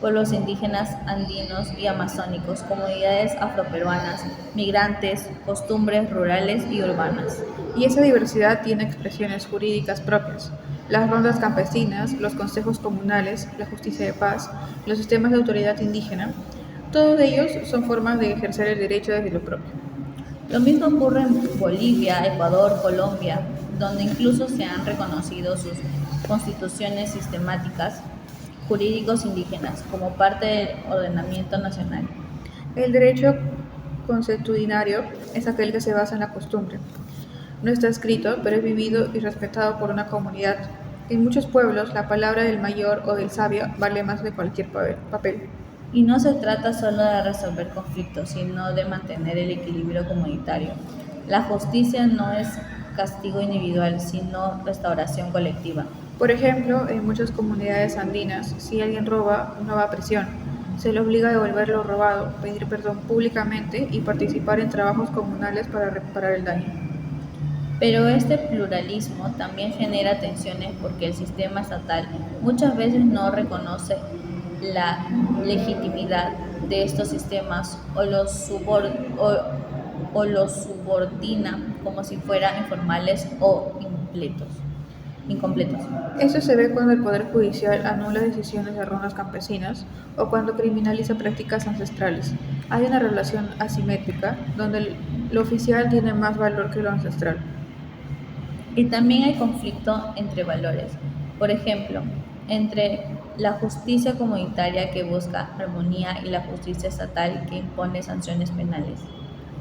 pueblos indígenas, andinos y amazónicos, comunidades afroperuanas, migrantes, costumbres rurales y urbanas. Y esa diversidad tiene expresiones jurídicas propias. Las rondas campesinas, los consejos comunales, la justicia de paz, los sistemas de autoridad indígena, todos ellos son formas de ejercer el derecho desde lo propio. Lo mismo ocurre en Bolivia, Ecuador, Colombia, donde incluso se han reconocido sus constituciones sistemáticas jurídicos indígenas como parte del ordenamiento nacional. El derecho consuetudinario es aquel que se basa en la costumbre. No está escrito, pero es vivido y respetado por una comunidad. En muchos pueblos, la palabra del mayor o del sabio vale más que cualquier papel. Y no se trata solo de resolver conflictos, sino de mantener el equilibrio comunitario. La justicia no es castigo individual, sino restauración colectiva. Por ejemplo, en muchas comunidades andinas, si alguien roba, no va a prisión. Se le obliga a devolver lo robado, pedir perdón públicamente y participar en trabajos comunales para reparar el daño. Pero este pluralismo también genera tensiones porque el sistema estatal muchas veces no reconoce la legitimidad de estos sistemas o los subordina como si fueran informales o incompletos. Esto se ve cuando el Poder Judicial anula decisiones de rondas campesinas o cuando criminaliza prácticas ancestrales. Hay una relación asimétrica donde lo oficial tiene más valor que lo ancestral. Y también hay conflicto entre valores, por ejemplo, entre la justicia comunitaria que busca armonía y la justicia estatal que impone sanciones penales.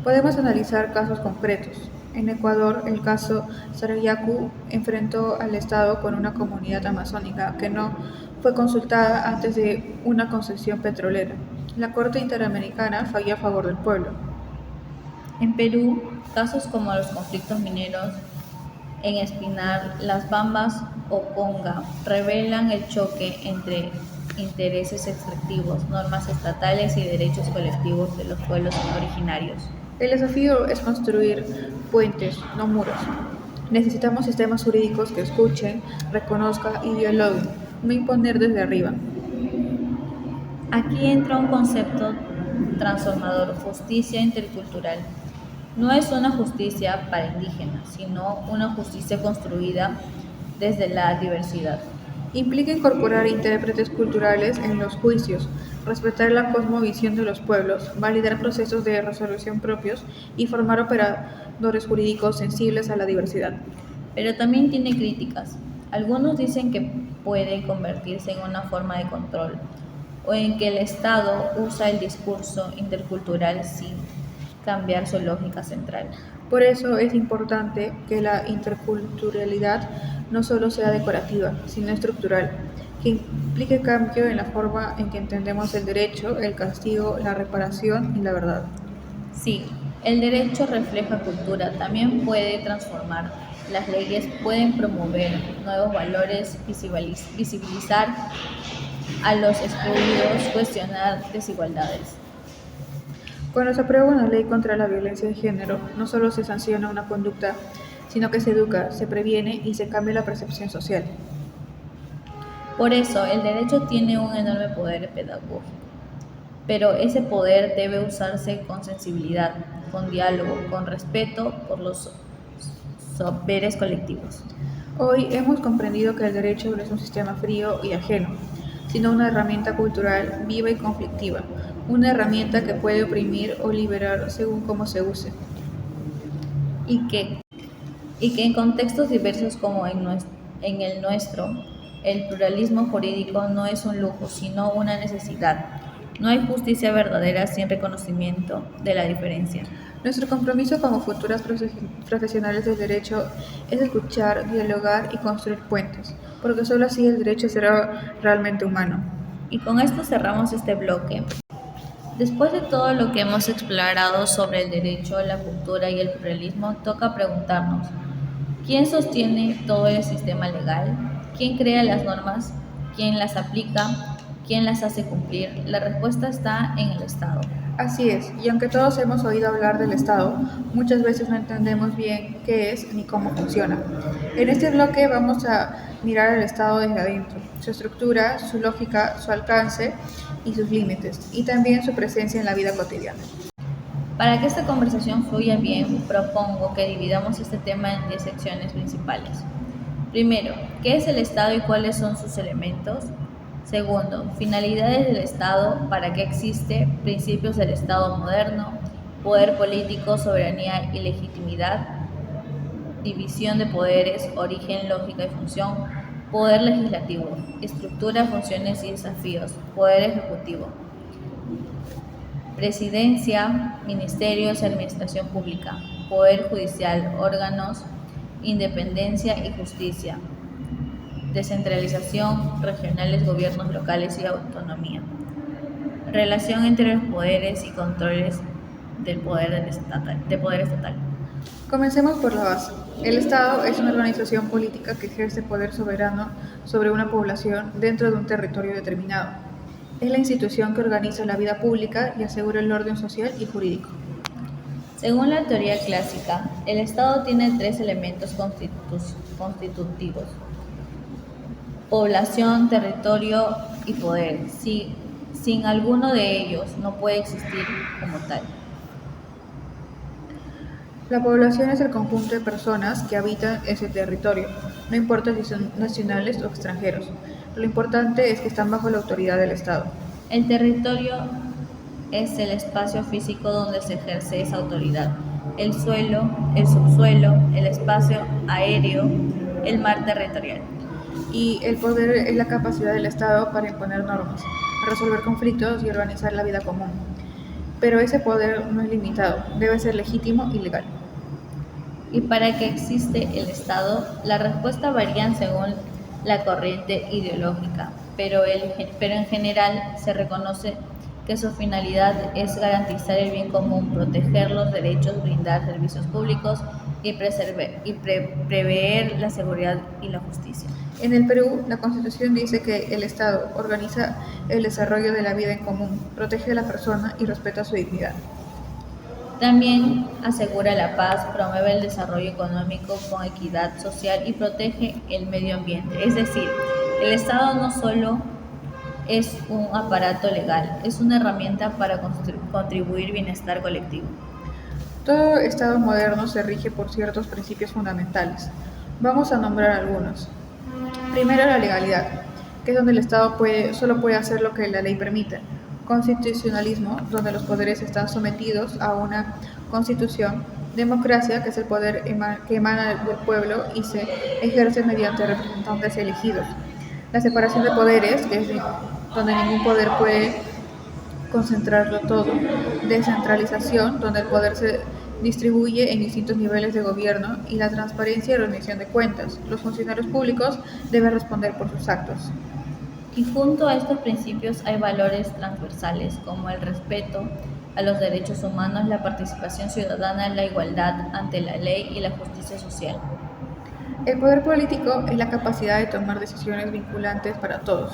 Podemos analizar casos concretos. En Ecuador, el caso Sarayaku enfrentó al Estado con una comunidad amazónica que no fue consultada antes de una concesión petrolera. La Corte Interamericana falló a favor del pueblo. En Perú, casos como los conflictos mineros en Espinar, Las Bambas o Conga revelan el choque entre intereses extractivos, normas estatales y derechos colectivos de los pueblos originarios. El desafío es construir puentes, no muros. Necesitamos sistemas jurídicos que escuchen, reconozcan y dialoguen, no imponer desde arriba. Aquí entra un concepto transformador, justicia intercultural. No es una justicia para indígenas, sino una justicia construida desde la diversidad. Implica incorporar intérpretes culturales en los juicios, respetar la cosmovisión de los pueblos, validar procesos de resolución propios y formar operadores jurídicos sensibles a la diversidad. Pero también tiene críticas. Algunos dicen que puede convertirse en una forma de control o en que el Estado usa el discurso intercultural sin cambiar su lógica central. Por eso es importante que la interculturalidad no solo sea decorativa, sino estructural, que implique cambio en la forma en que entendemos el derecho, el castigo, la reparación y la verdad. Sí, el derecho refleja cultura, también puede transformar. Las leyes pueden promover nuevos valores, visibilizar a los excluidos, cuestionar desigualdades. Cuando se aprueba una ley contra la violencia de género, no solo se sanciona una conducta, sino que se educa, se previene y se cambia la percepción social. Por eso, el derecho tiene un enorme poder pedagógico, pero ese poder debe usarse con sensibilidad, con diálogo, con respeto por los saberes colectivos. Hoy hemos comprendido que el derecho no es un sistema frío y ajeno, sino una herramienta cultural viva y conflictiva, una herramienta que puede oprimir o liberar según cómo se use. Y que en contextos diversos como en el nuestro, el pluralismo jurídico no es un lujo, sino una necesidad. No hay justicia verdadera sin reconocimiento de la diferencia. Nuestro compromiso como futuras profesionales del derecho es escuchar, dialogar y construir puentes, porque solo así el derecho será realmente humano. Y con esto cerramos este bloque. Después de todo lo que hemos explorado sobre el derecho, la cultura y el pluralismo, toca preguntarnos, ¿quién sostiene todo el sistema legal? ¿Quién crea las normas? ¿Quién las aplica? ¿Quién las hace cumplir? La respuesta está en el Estado. Así es, y aunque todos hemos oído hablar del Estado, muchas veces no entendemos bien qué es ni cómo funciona. En este bloque vamos a mirar al Estado desde adentro, su estructura, su lógica, su alcance y sus límites, y también su presencia en la vida cotidiana. Para que esta conversación fluya bien, propongo que dividamos este tema en 10 secciones principales. Primero, ¿qué es el Estado y cuáles son sus elementos? Segundo, finalidades del Estado, para qué existe, principios del Estado moderno, poder político, soberanía y legitimidad, división de poderes, origen, lógica y función, poder legislativo, estructura, funciones y desafíos, poder ejecutivo, presidencia, ministerios y administración pública, poder judicial, órganos, independencia y justicia, descentralización, regionales, gobiernos locales y autonomía, relación entre los poderes y controles del poder estatal. Comencemos por la base. El Estado es una organización política que ejerce poder soberano sobre una población dentro de un territorio determinado. Es la institución que organiza la vida pública y asegura el orden social y jurídico. Según la teoría clásica, el Estado tiene 3 elementos constitutivos: población, territorio y poder. Sin alguno de ellos no puede existir como tal. La población es el conjunto de personas que habitan ese territorio, no importa si son nacionales o extranjeros. Lo importante es que están bajo la autoridad del Estado. El territorio es el espacio físico donde se ejerce esa autoridad. El suelo, el subsuelo, el espacio aéreo, el mar territorial. Y el poder es la capacidad del Estado para imponer normas, resolver conflictos y organizar la vida común. Pero ese poder no es limitado, debe ser legítimo y legal. ¿Y para qué existe el Estado? La respuesta varía según la corriente ideológica, pero en general se reconoce que su finalidad es garantizar el bien común, proteger los derechos, brindar servicios públicos y prever la seguridad y la justicia. En el Perú, la Constitución dice que el Estado organiza el desarrollo de la vida en común, protege a la persona y respeta su dignidad. También asegura la paz, promueve el desarrollo económico con equidad social y protege el medio ambiente. Es decir, el Estado no solo es un aparato legal, es una herramienta para contribuir bienestar colectivo. Todo Estado moderno se rige por ciertos principios fundamentales. Vamos a nombrar algunos. Primero, la legalidad, que es donde el Estado solo puede hacer lo que la ley permite. Constitucionalismo, donde los poderes están sometidos a una constitución. Democracia, que es el poder que emana del pueblo y se ejerce mediante representantes elegidos. La separación de poderes, que es donde ningún poder puede concentrarlo todo. Descentralización, donde el poder se distribuye en distintos niveles de gobierno. Y la transparencia y rendición de cuentas. Los funcionarios públicos deben responder por sus actos. Y junto a estos principios hay valores transversales como el respeto a los derechos humanos, la participación ciudadana, la igualdad ante la ley y la justicia social. El poder político es la capacidad de tomar decisiones vinculantes para todos.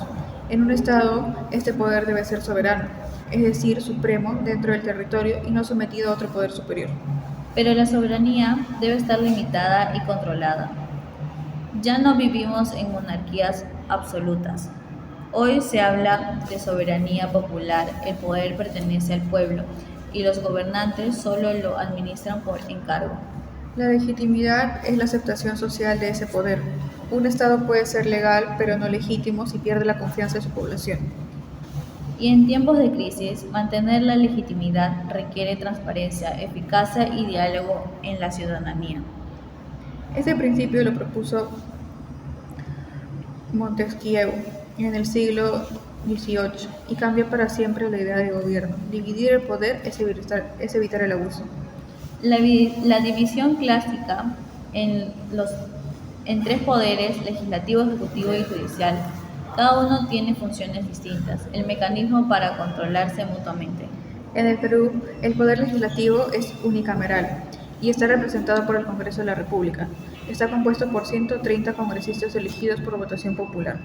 En un Estado, este poder debe ser soberano, es decir, supremo dentro del territorio y no sometido a otro poder superior. Pero la soberanía debe estar limitada y controlada. Ya no vivimos en monarquías absolutas. Hoy se habla de soberanía popular, el poder pertenece al pueblo y los gobernantes solo lo administran por encargo. La legitimidad es la aceptación social de ese poder. Un Estado puede ser legal, pero no legítimo si pierde la confianza de su población. Y en tiempos de crisis, mantener la legitimidad requiere transparencia, eficacia y diálogo en la ciudadanía. Este principio lo propuso Montesquieu en el siglo XVIII y cambió para siempre la idea de gobierno. Dividir el poder es evitar el abuso. La división clásica en tres poderes, legislativo, ejecutivo y judicial, cada uno tiene funciones distintas, el mecanismo para controlarse mutuamente. En el Perú, el poder legislativo es unicameral y está representado por el Congreso de la República. Está compuesto por 130 congresistas elegidos por votación popular.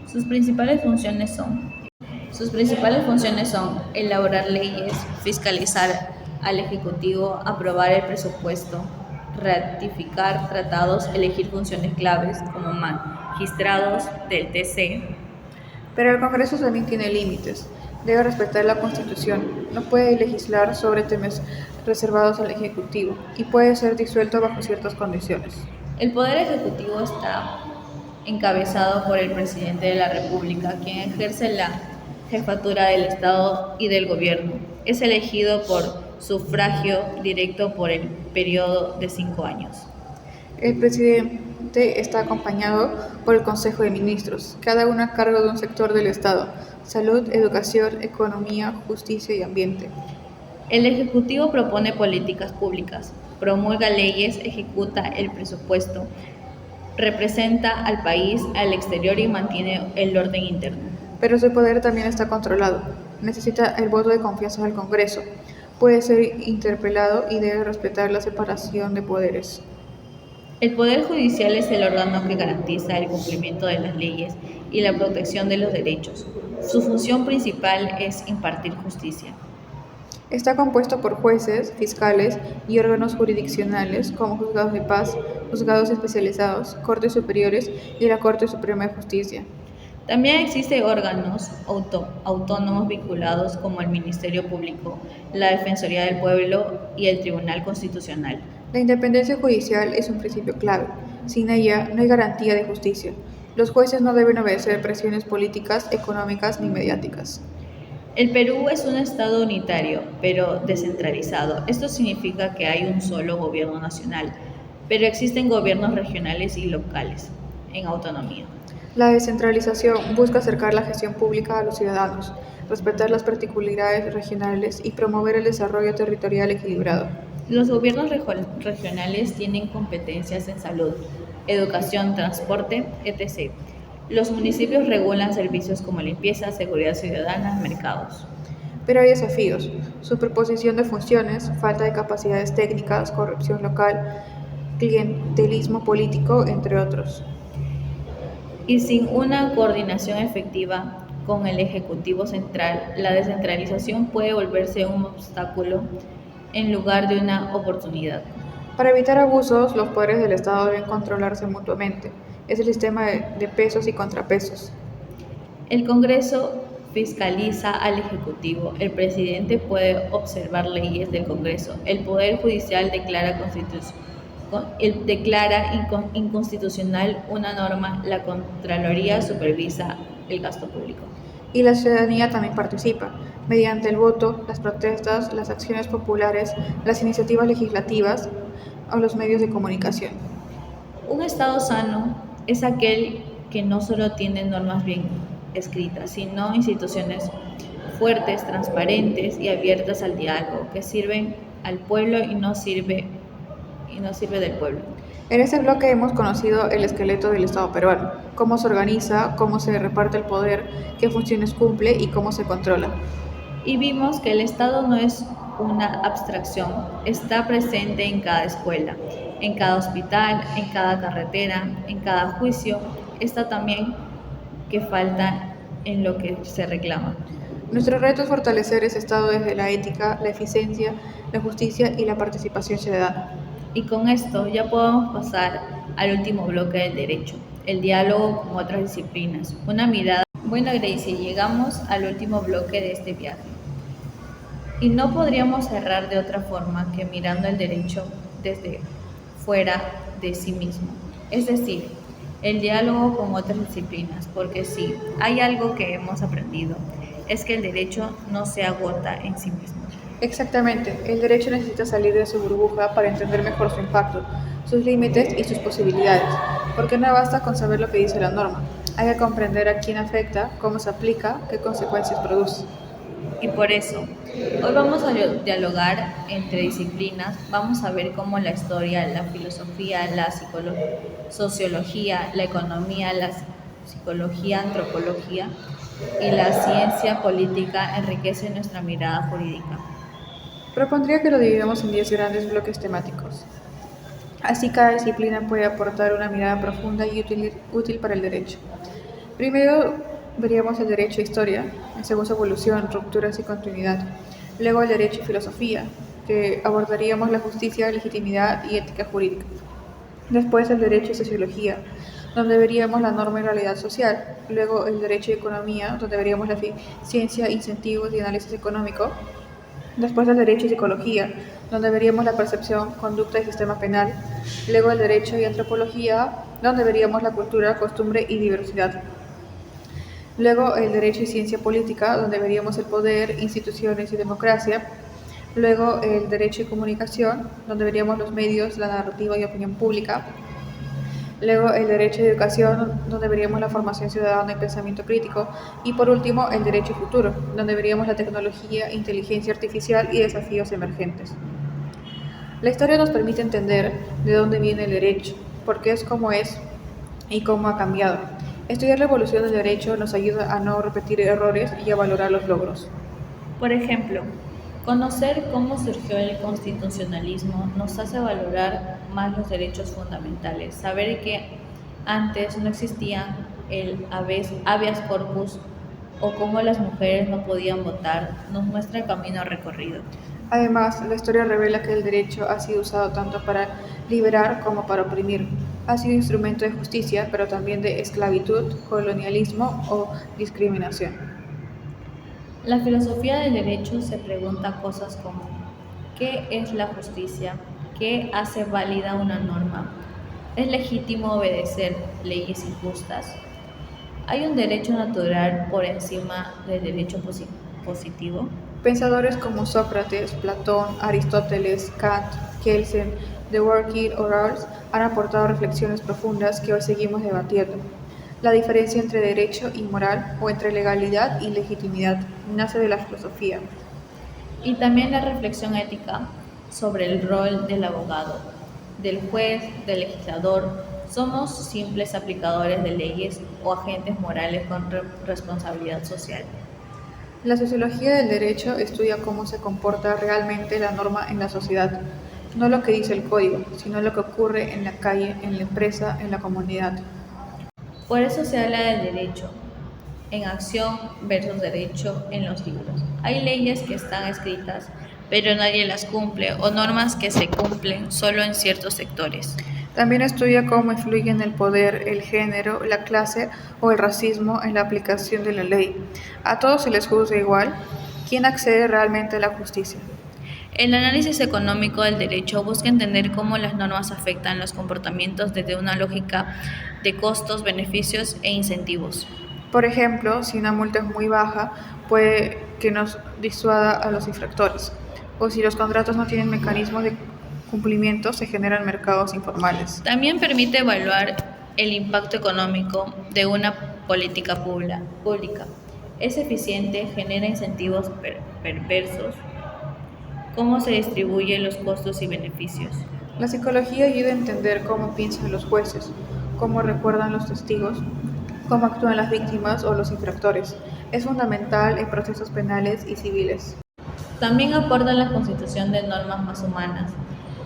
Sus principales funciones son elaborar leyes, fiscalizar al Ejecutivo, aprobar el presupuesto, ratificar tratados, elegir funciones claves como magistrados del TC. Pero el Congreso también tiene límites. Debe respetar la Constitución, no puede legislar sobre temas reservados al Ejecutivo y puede ser disuelto bajo ciertas condiciones. El Poder Ejecutivo está encabezado por el Presidente de la República, quien ejerce la jefatura del Estado y del Gobierno. Es elegido por sufragio directo por el periodo de 5 años. El presidente está acompañado por el Consejo de Ministros, cada uno a cargo de un sector del Estado: salud, educación, economía, justicia y ambiente. El Ejecutivo propone políticas públicas, promulga leyes, ejecuta el presupuesto, representa al país al exterior y mantiene el orden interno. Pero su poder también está controlado. Necesita el voto de confianza del Congreso. Puede ser interpelado y debe respetar la separación de poderes. El Poder Judicial es el órgano que garantiza el cumplimiento de las leyes y la protección de los derechos. Su función principal es impartir justicia. Está compuesto por jueces, fiscales y órganos jurisdiccionales como juzgados de paz, juzgados especializados, cortes superiores y la Corte Suprema de Justicia. También existen órganos autónomos vinculados como el Ministerio Público, la Defensoría del Pueblo y el Tribunal Constitucional. La independencia judicial es un principio clave. Sin ella no hay garantía de justicia. Los jueces no deben obedecer presiones políticas, económicas ni mediáticas. El Perú es un estado unitario, pero descentralizado. Esto significa que hay un solo gobierno nacional, pero existen gobiernos regionales y locales, en autonomía. La descentralización busca acercar la gestión pública a los ciudadanos, respetar las particularidades regionales y promover el desarrollo territorial equilibrado. Los gobiernos regionales tienen competencias en salud, educación, transporte, etc. Los municipios regulan servicios como limpieza, seguridad ciudadana, mercados. Pero hay desafíos: superposición de funciones, falta de capacidades técnicas, corrupción local, clientelismo político, entre otros. Y sin una coordinación efectiva con el Ejecutivo Central, la descentralización puede volverse un obstáculo en lugar de una oportunidad. Para evitar abusos, los poderes del Estado deben controlarse mutuamente. Es el sistema de pesos y contrapesos. El Congreso fiscaliza al Ejecutivo, el Presidente puede observar leyes del Congreso, el Poder Judicial declara inconstitucional una norma, la Contraloría supervisa el gasto público. Y la ciudadanía también participa, mediante el voto, las protestas, las acciones populares, las iniciativas legislativas o los medios de comunicación. Un Estado sano es aquel que no solo tiene normas bien escritas, sino instituciones fuertes, transparentes y abiertas al diálogo, que sirven al pueblo y no sirve del pueblo. En este bloque hemos conocido el esqueleto del Estado peruano: cómo se organiza, cómo se reparte el poder, qué funciones cumple y cómo se controla. Y vimos que el Estado no es una abstracción, está presente en cada escuela, en cada hospital, en cada carretera, en cada juicio, está también que falta en lo que se reclama. Nuestro reto es fortalecer ese Estado desde la ética, la eficiencia, la justicia y la participación ciudadana. Y con esto ya podemos pasar al último bloque del derecho, el diálogo con otras disciplinas, una mirada. Bueno, Gracie, llegamos al último bloque de este viaje. Y no podríamos cerrar de otra forma que mirando el derecho desde fuera de sí mismo, es decir, el diálogo con otras disciplinas, porque si hay algo que hemos aprendido, es que el derecho no se agota en sí mismo. Exactamente, el derecho necesita salir de su burbuja para entender mejor su impacto, sus límites y sus posibilidades, porque no basta con saber lo que dice la norma, hay que comprender a quién afecta, cómo se aplica, qué consecuencias produce. Y por eso, hoy vamos a dialogar entre disciplinas, vamos a ver cómo la historia, la filosofía, la sociología, la economía, la psicología, antropología y la ciencia política enriquecen nuestra mirada jurídica. Propondría que lo dividamos en 10 grandes bloques temáticos. Así cada disciplina puede aportar una mirada profunda y útil para el derecho. Primero veríamos el derecho e historia, según su evolución, rupturas y continuidad. Luego el derecho y filosofía, que abordaríamos la justicia, legitimidad y ética jurídica. Después el derecho y sociología, donde veríamos la norma y realidad social. Luego el derecho y economía, donde veríamos la ciencia, incentivos y análisis económico. Después el derecho y psicología, donde veríamos la percepción, conducta y sistema penal. Luego el derecho y antropología, donde veríamos la cultura, costumbre y diversidad. Luego el derecho y ciencia política, donde veríamos el poder, instituciones y democracia. Luego el derecho y comunicación, donde veríamos los medios, la narrativa y opinión pública. Luego el derecho y educación, donde veríamos la formación ciudadana y pensamiento crítico. Y por último el derecho y futuro, donde veríamos la tecnología, inteligencia artificial y desafíos emergentes. La historia nos permite entender de dónde viene el derecho, por qué es como es y cómo ha cambiado. Estudiar la evolución del derecho nos ayuda a no repetir errores y a valorar los logros. Por ejemplo, conocer cómo surgió el constitucionalismo nos hace valorar más los derechos fundamentales, saber que antes no existían el habeas corpus o cómo las mujeres no podían votar, nos muestra el camino recorrido. Además, la historia revela que el derecho ha sido usado tanto para liberar como para oprimir. Ha sido instrumento de justicia, pero también de esclavitud, colonialismo o discriminación. La filosofía del derecho se pregunta cosas como ¿qué es la justicia? ¿Qué hace válida una norma? ¿Es legítimo obedecer leyes injustas? ¿Hay un derecho natural por encima del derecho positivo? Pensadores como Sócrates, Platón, Aristóteles, Kant, Kelsen, Dworkin o Rawls han aportado reflexiones profundas que hoy seguimos debatiendo. La diferencia entre derecho y moral, o entre legalidad y legitimidad, nace de la filosofía. Y también la reflexión ética sobre el rol del abogado, del juez, del legislador. ¿Somos simples aplicadores de leyes o agentes morales con responsabilidad social? La sociología del derecho estudia cómo se comporta realmente la norma en la sociedad, no lo que dice el código, sino lo que ocurre en la calle, en la empresa, en la comunidad. Por eso se habla del derecho en acción versus derecho en los libros. Hay leyes que están escritas, pero nadie las cumple, o normas que se cumplen solo en ciertos sectores. También estudia cómo influyen el poder, el género, la clase o el racismo en la aplicación de la ley. ¿A todos se les juzga igual? ¿Quién accede realmente a la justicia? El análisis económico del derecho busca entender cómo las normas afectan los comportamientos desde una lógica de costos, beneficios e incentivos. Por ejemplo, si una multa es muy baja, puede que nos disuada a los infractores. O si los contratos no tienen mecanismos de cumplimiento, se generan mercados informales. También permite evaluar el impacto económico de una política pública. ¿Es eficiente? ¿Genera incentivos perversos? ¿Cómo se distribuyen los costos y beneficios? La psicología ayuda a entender cómo piensan los jueces, cómo recuerdan los testigos, cómo actúan las víctimas o los infractores. Es fundamental en procesos penales y civiles. También aporta la constitución de normas más humanas.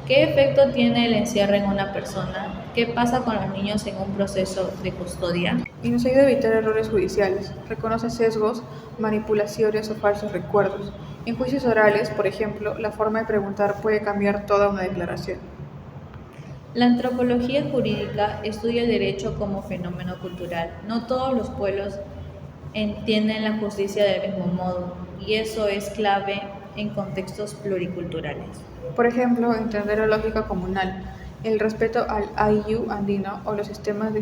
¿Qué efecto tiene el encierro en una persona? ¿Qué pasa con los niños en un proceso de custodia? Y nos ayuda a evitar errores judiciales. Reconoce sesgos, manipulaciones o falsos recuerdos. En juicios orales, por ejemplo, la forma de preguntar puede cambiar toda una declaración. La antropología jurídica estudia el derecho como fenómeno cultural. No todos los pueblos entienden la justicia del mismo modo, y eso es clave en contextos pluriculturales. Por ejemplo, entender la lógica comunal, el respeto al ayllu andino o los sistemas de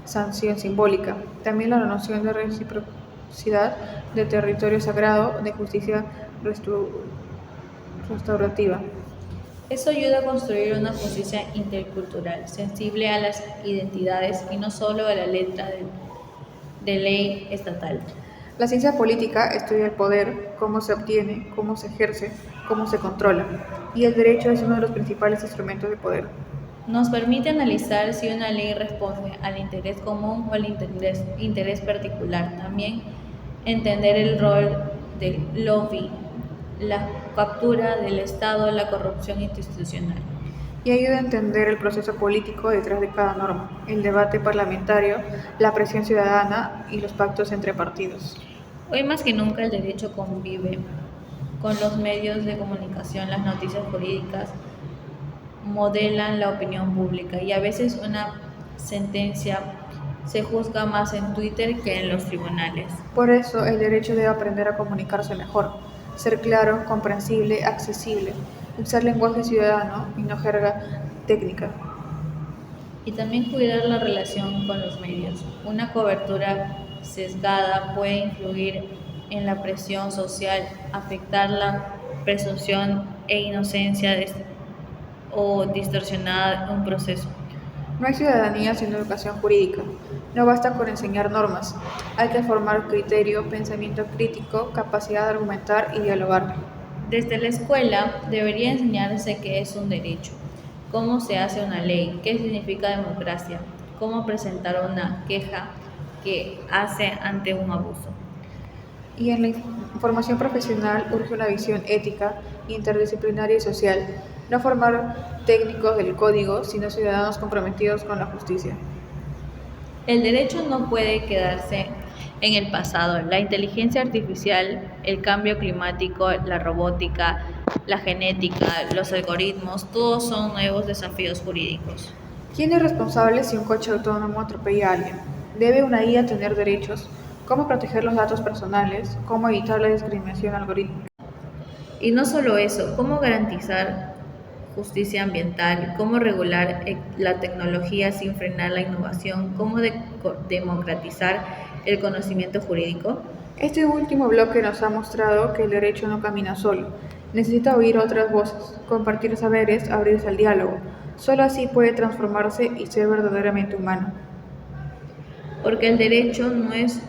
sanción simbólica. También la noción de reciprocidad, de territorio sagrado, de justicia restaurativa. Eso ayuda a construir una justicia intercultural, sensible a las identidades y no solo a la letra de ley estatal. La ciencia política estudia el poder, cómo se obtiene, cómo se ejerce, cómo se controla, y el derecho es uno de los principales instrumentos de poder. Nos permite analizar si una ley responde al interés común o al interés particular. También entender el rol del lobby, la captura del Estado, la corrupción institucional. Y ayuda a entender el proceso político detrás de cada norma, el debate parlamentario, la presión ciudadana y los pactos entre partidos. Hoy más que nunca el derecho convive con los medios de comunicación, las noticias jurídicas modelan la opinión pública y a veces una sentencia se juzga más en Twitter que en los tribunales. Por eso el derecho debe aprender a comunicarse mejor, ser claro, comprensible, accesible, usar lenguaje ciudadano y no jerga técnica. Y también cuidar la relación con los medios. Una cobertura sesgada puede influir en la presión social, afectar la presunción e inocencia o distorsionar un proceso. No hay ciudadanía sin educación jurídica. No basta con enseñar normas. Hay que formar criterio, pensamiento crítico, capacidad de argumentar y dialogar. Desde la escuela debería enseñarse qué es un derecho, cómo se hace una ley, qué significa democracia, cómo presentar una queja que hace ante un abuso. Y en la formación profesional urge una visión ética, interdisciplinaria y social. No formar técnicos del código, sino ciudadanos comprometidos con la justicia. El derecho no puede quedarse en el pasado. La inteligencia artificial, el cambio climático, la robótica, la genética, los algoritmos, todos son nuevos desafíos jurídicos. ¿Quién es responsable si un coche autónomo atropella a alguien? ¿Debe una IA tener derechos? ¿Cómo proteger los datos personales? ¿Cómo evitar la discriminación algorítmica? Y no solo eso, ¿cómo garantizar justicia ambiental? ¿Cómo regular la tecnología sin frenar la innovación? ¿Cómo democratizar el conocimiento jurídico? Este último bloque nos ha mostrado que el derecho no camina solo. Necesita oír otras voces, compartir saberes, abrirse al diálogo. Solo así puede transformarse y ser verdaderamente humano. Porque el derecho no es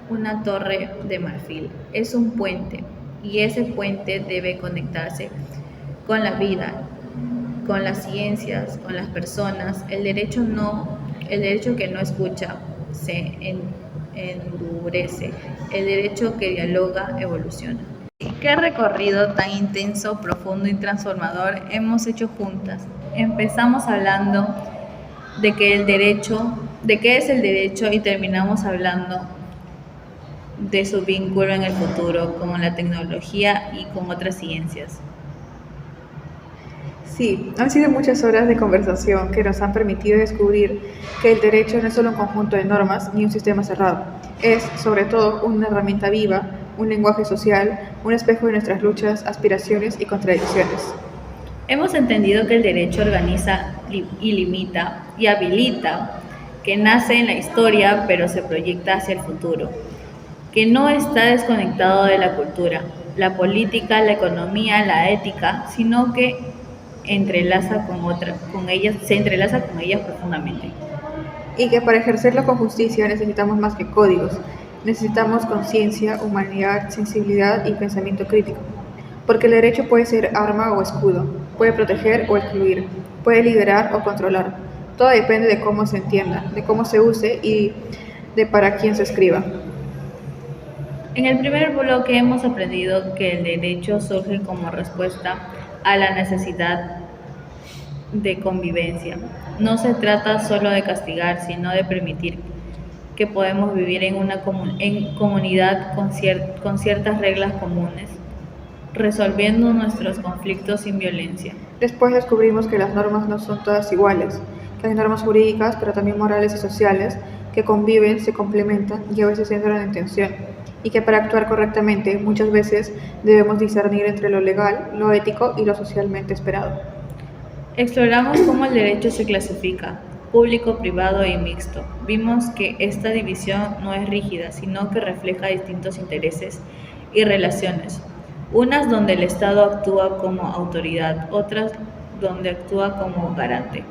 una torre de marfil, es un puente, y ese puente debe conectarse con la vida, con las ciencias, con las personas. El derecho que no escucha se endurece, el derecho que dialoga evoluciona. Qué recorrido tan intenso, profundo y transformador hemos hecho juntas. Empezamos hablando de qué es el derecho y terminamos hablando de su vínculo en el futuro con la tecnología y con otras ciencias. Sí, han sido muchas horas de conversación que nos han permitido descubrir que el derecho no es solo un conjunto de normas ni un sistema cerrado. Es, sobre todo, una herramienta viva, un lenguaje social, un espejo de nuestras luchas, aspiraciones y contradicciones. Hemos entendido que el derecho organiza y limita y habilita, que nace en la historia pero se proyecta hacia el futuro, que no está desconectado de la cultura, la política, la economía, la ética, sino que se entrelaza con ellas profundamente. Y que para ejercerlo con justicia necesitamos más que códigos, necesitamos conciencia, humanidad, sensibilidad y pensamiento crítico. Porque el derecho puede ser arma o escudo, puede proteger o excluir, puede liberar o controlar. Todo depende de cómo se entienda, de cómo se use y de para quién se escriba. En el primer bloque hemos aprendido que el derecho surge como respuesta a la necesidad de convivencia. No se trata solo de castigar, sino de permitir que podemos vivir en comunidad con ciertas reglas comunes. resolviendo nuestros conflictos sin violencia. Después descubrimos que las normas no son todas iguales, que hay normas jurídicas, pero también morales y sociales, que conviven, se complementan y a veces entran en tensión, y que para actuar correctamente muchas veces debemos discernir entre lo legal, lo ético y lo socialmente esperado. Exploramos cómo el derecho se clasifica, público, privado y mixto. Vimos que esta división no es rígida, sino que refleja distintos intereses y relaciones, unas donde el Estado actúa como autoridad, otras donde actúa como garante.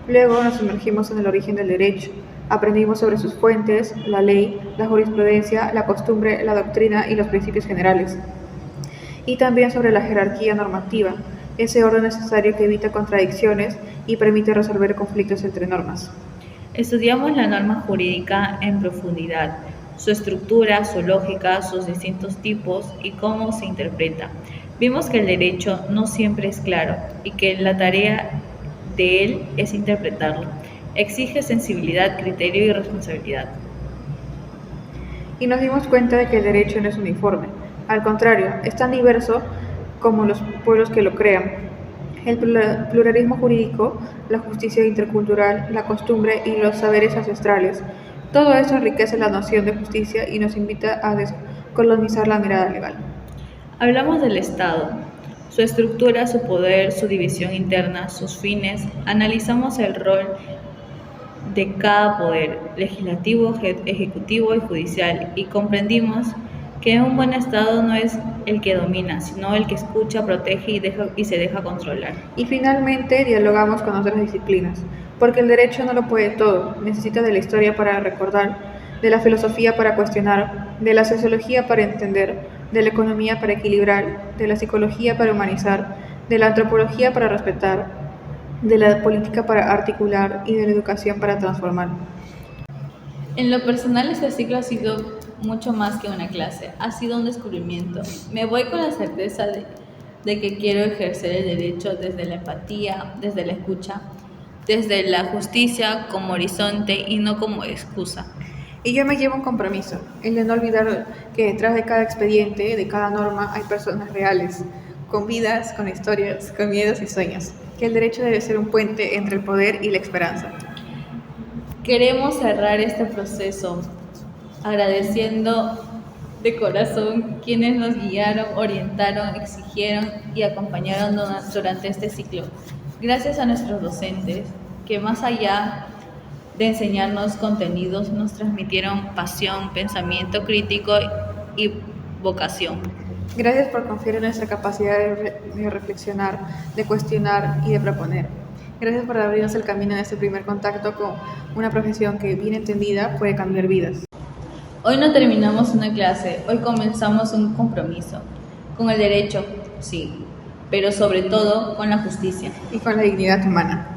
Luego nos sumergimos en el origen del derecho. Aprendimos sobre sus fuentes, la ley, la jurisprudencia, la costumbre, la doctrina y los principios generales. Y también sobre la jerarquía normativa, ese orden necesario que evita contradicciones y permite resolver conflictos entre normas. Estudiamos la norma jurídica en profundidad, su estructura, su lógica, sus distintos tipos y cómo se interpreta. Vimos que el derecho no siempre es claro y que la tarea de él es interpretarlo. Exige sensibilidad, criterio y responsabilidad. Y nos dimos cuenta de que el derecho no es uniforme. Al contrario, es tan diverso como los pueblos que lo crean. El pluralismo jurídico, la justicia intercultural, la costumbre y los saberes ancestrales, todo eso enriquece la noción de justicia y nos invita a descolonizar la mirada legal. Hablamos del Estado, su estructura, su poder, su división interna, sus fines. Analizamos el rol de cada poder, legislativo, ejecutivo y judicial, y comprendimos que un buen Estado no es el que domina, sino el que escucha, protege y se deja controlar. Y finalmente dialogamos con otras disciplinas, porque el derecho no lo puede todo, necesita de la historia para recordar, de la filosofía para cuestionar, de la sociología para entender, de la economía para equilibrar, de la psicología para humanizar, de la antropología para respetar, de la política para articular y de la educación para transformar. En lo personal, este ciclo ha sido mucho más que una clase, ha sido un descubrimiento. Me voy con la certeza de que quiero ejercer el derecho desde la empatía, desde la escucha, desde la justicia como horizonte y no como excusa. Y yo me llevo un compromiso, el de no olvidar que detrás de cada expediente, de cada norma, hay personas reales, con vidas, con historias, con miedos y sueños, que el derecho debe ser un puente entre el poder y la esperanza. Queremos cerrar este proceso agradeciendo de corazón quienes nos guiaron, orientaron, exigieron y acompañaron durante este ciclo. Gracias a nuestros docentes que más allá de enseñarnos contenidos nos transmitieron pasión, pensamiento crítico y vocación. Gracias por confiar en nuestra capacidad de reflexionar, de cuestionar y de proponer. Gracias por abrirnos el camino en este primer contacto con una profesión que, bien entendida, puede cambiar vidas. Hoy no terminamos una clase, hoy comenzamos un compromiso. Con el derecho, sí, pero sobre todo con la justicia. Y con la dignidad humana.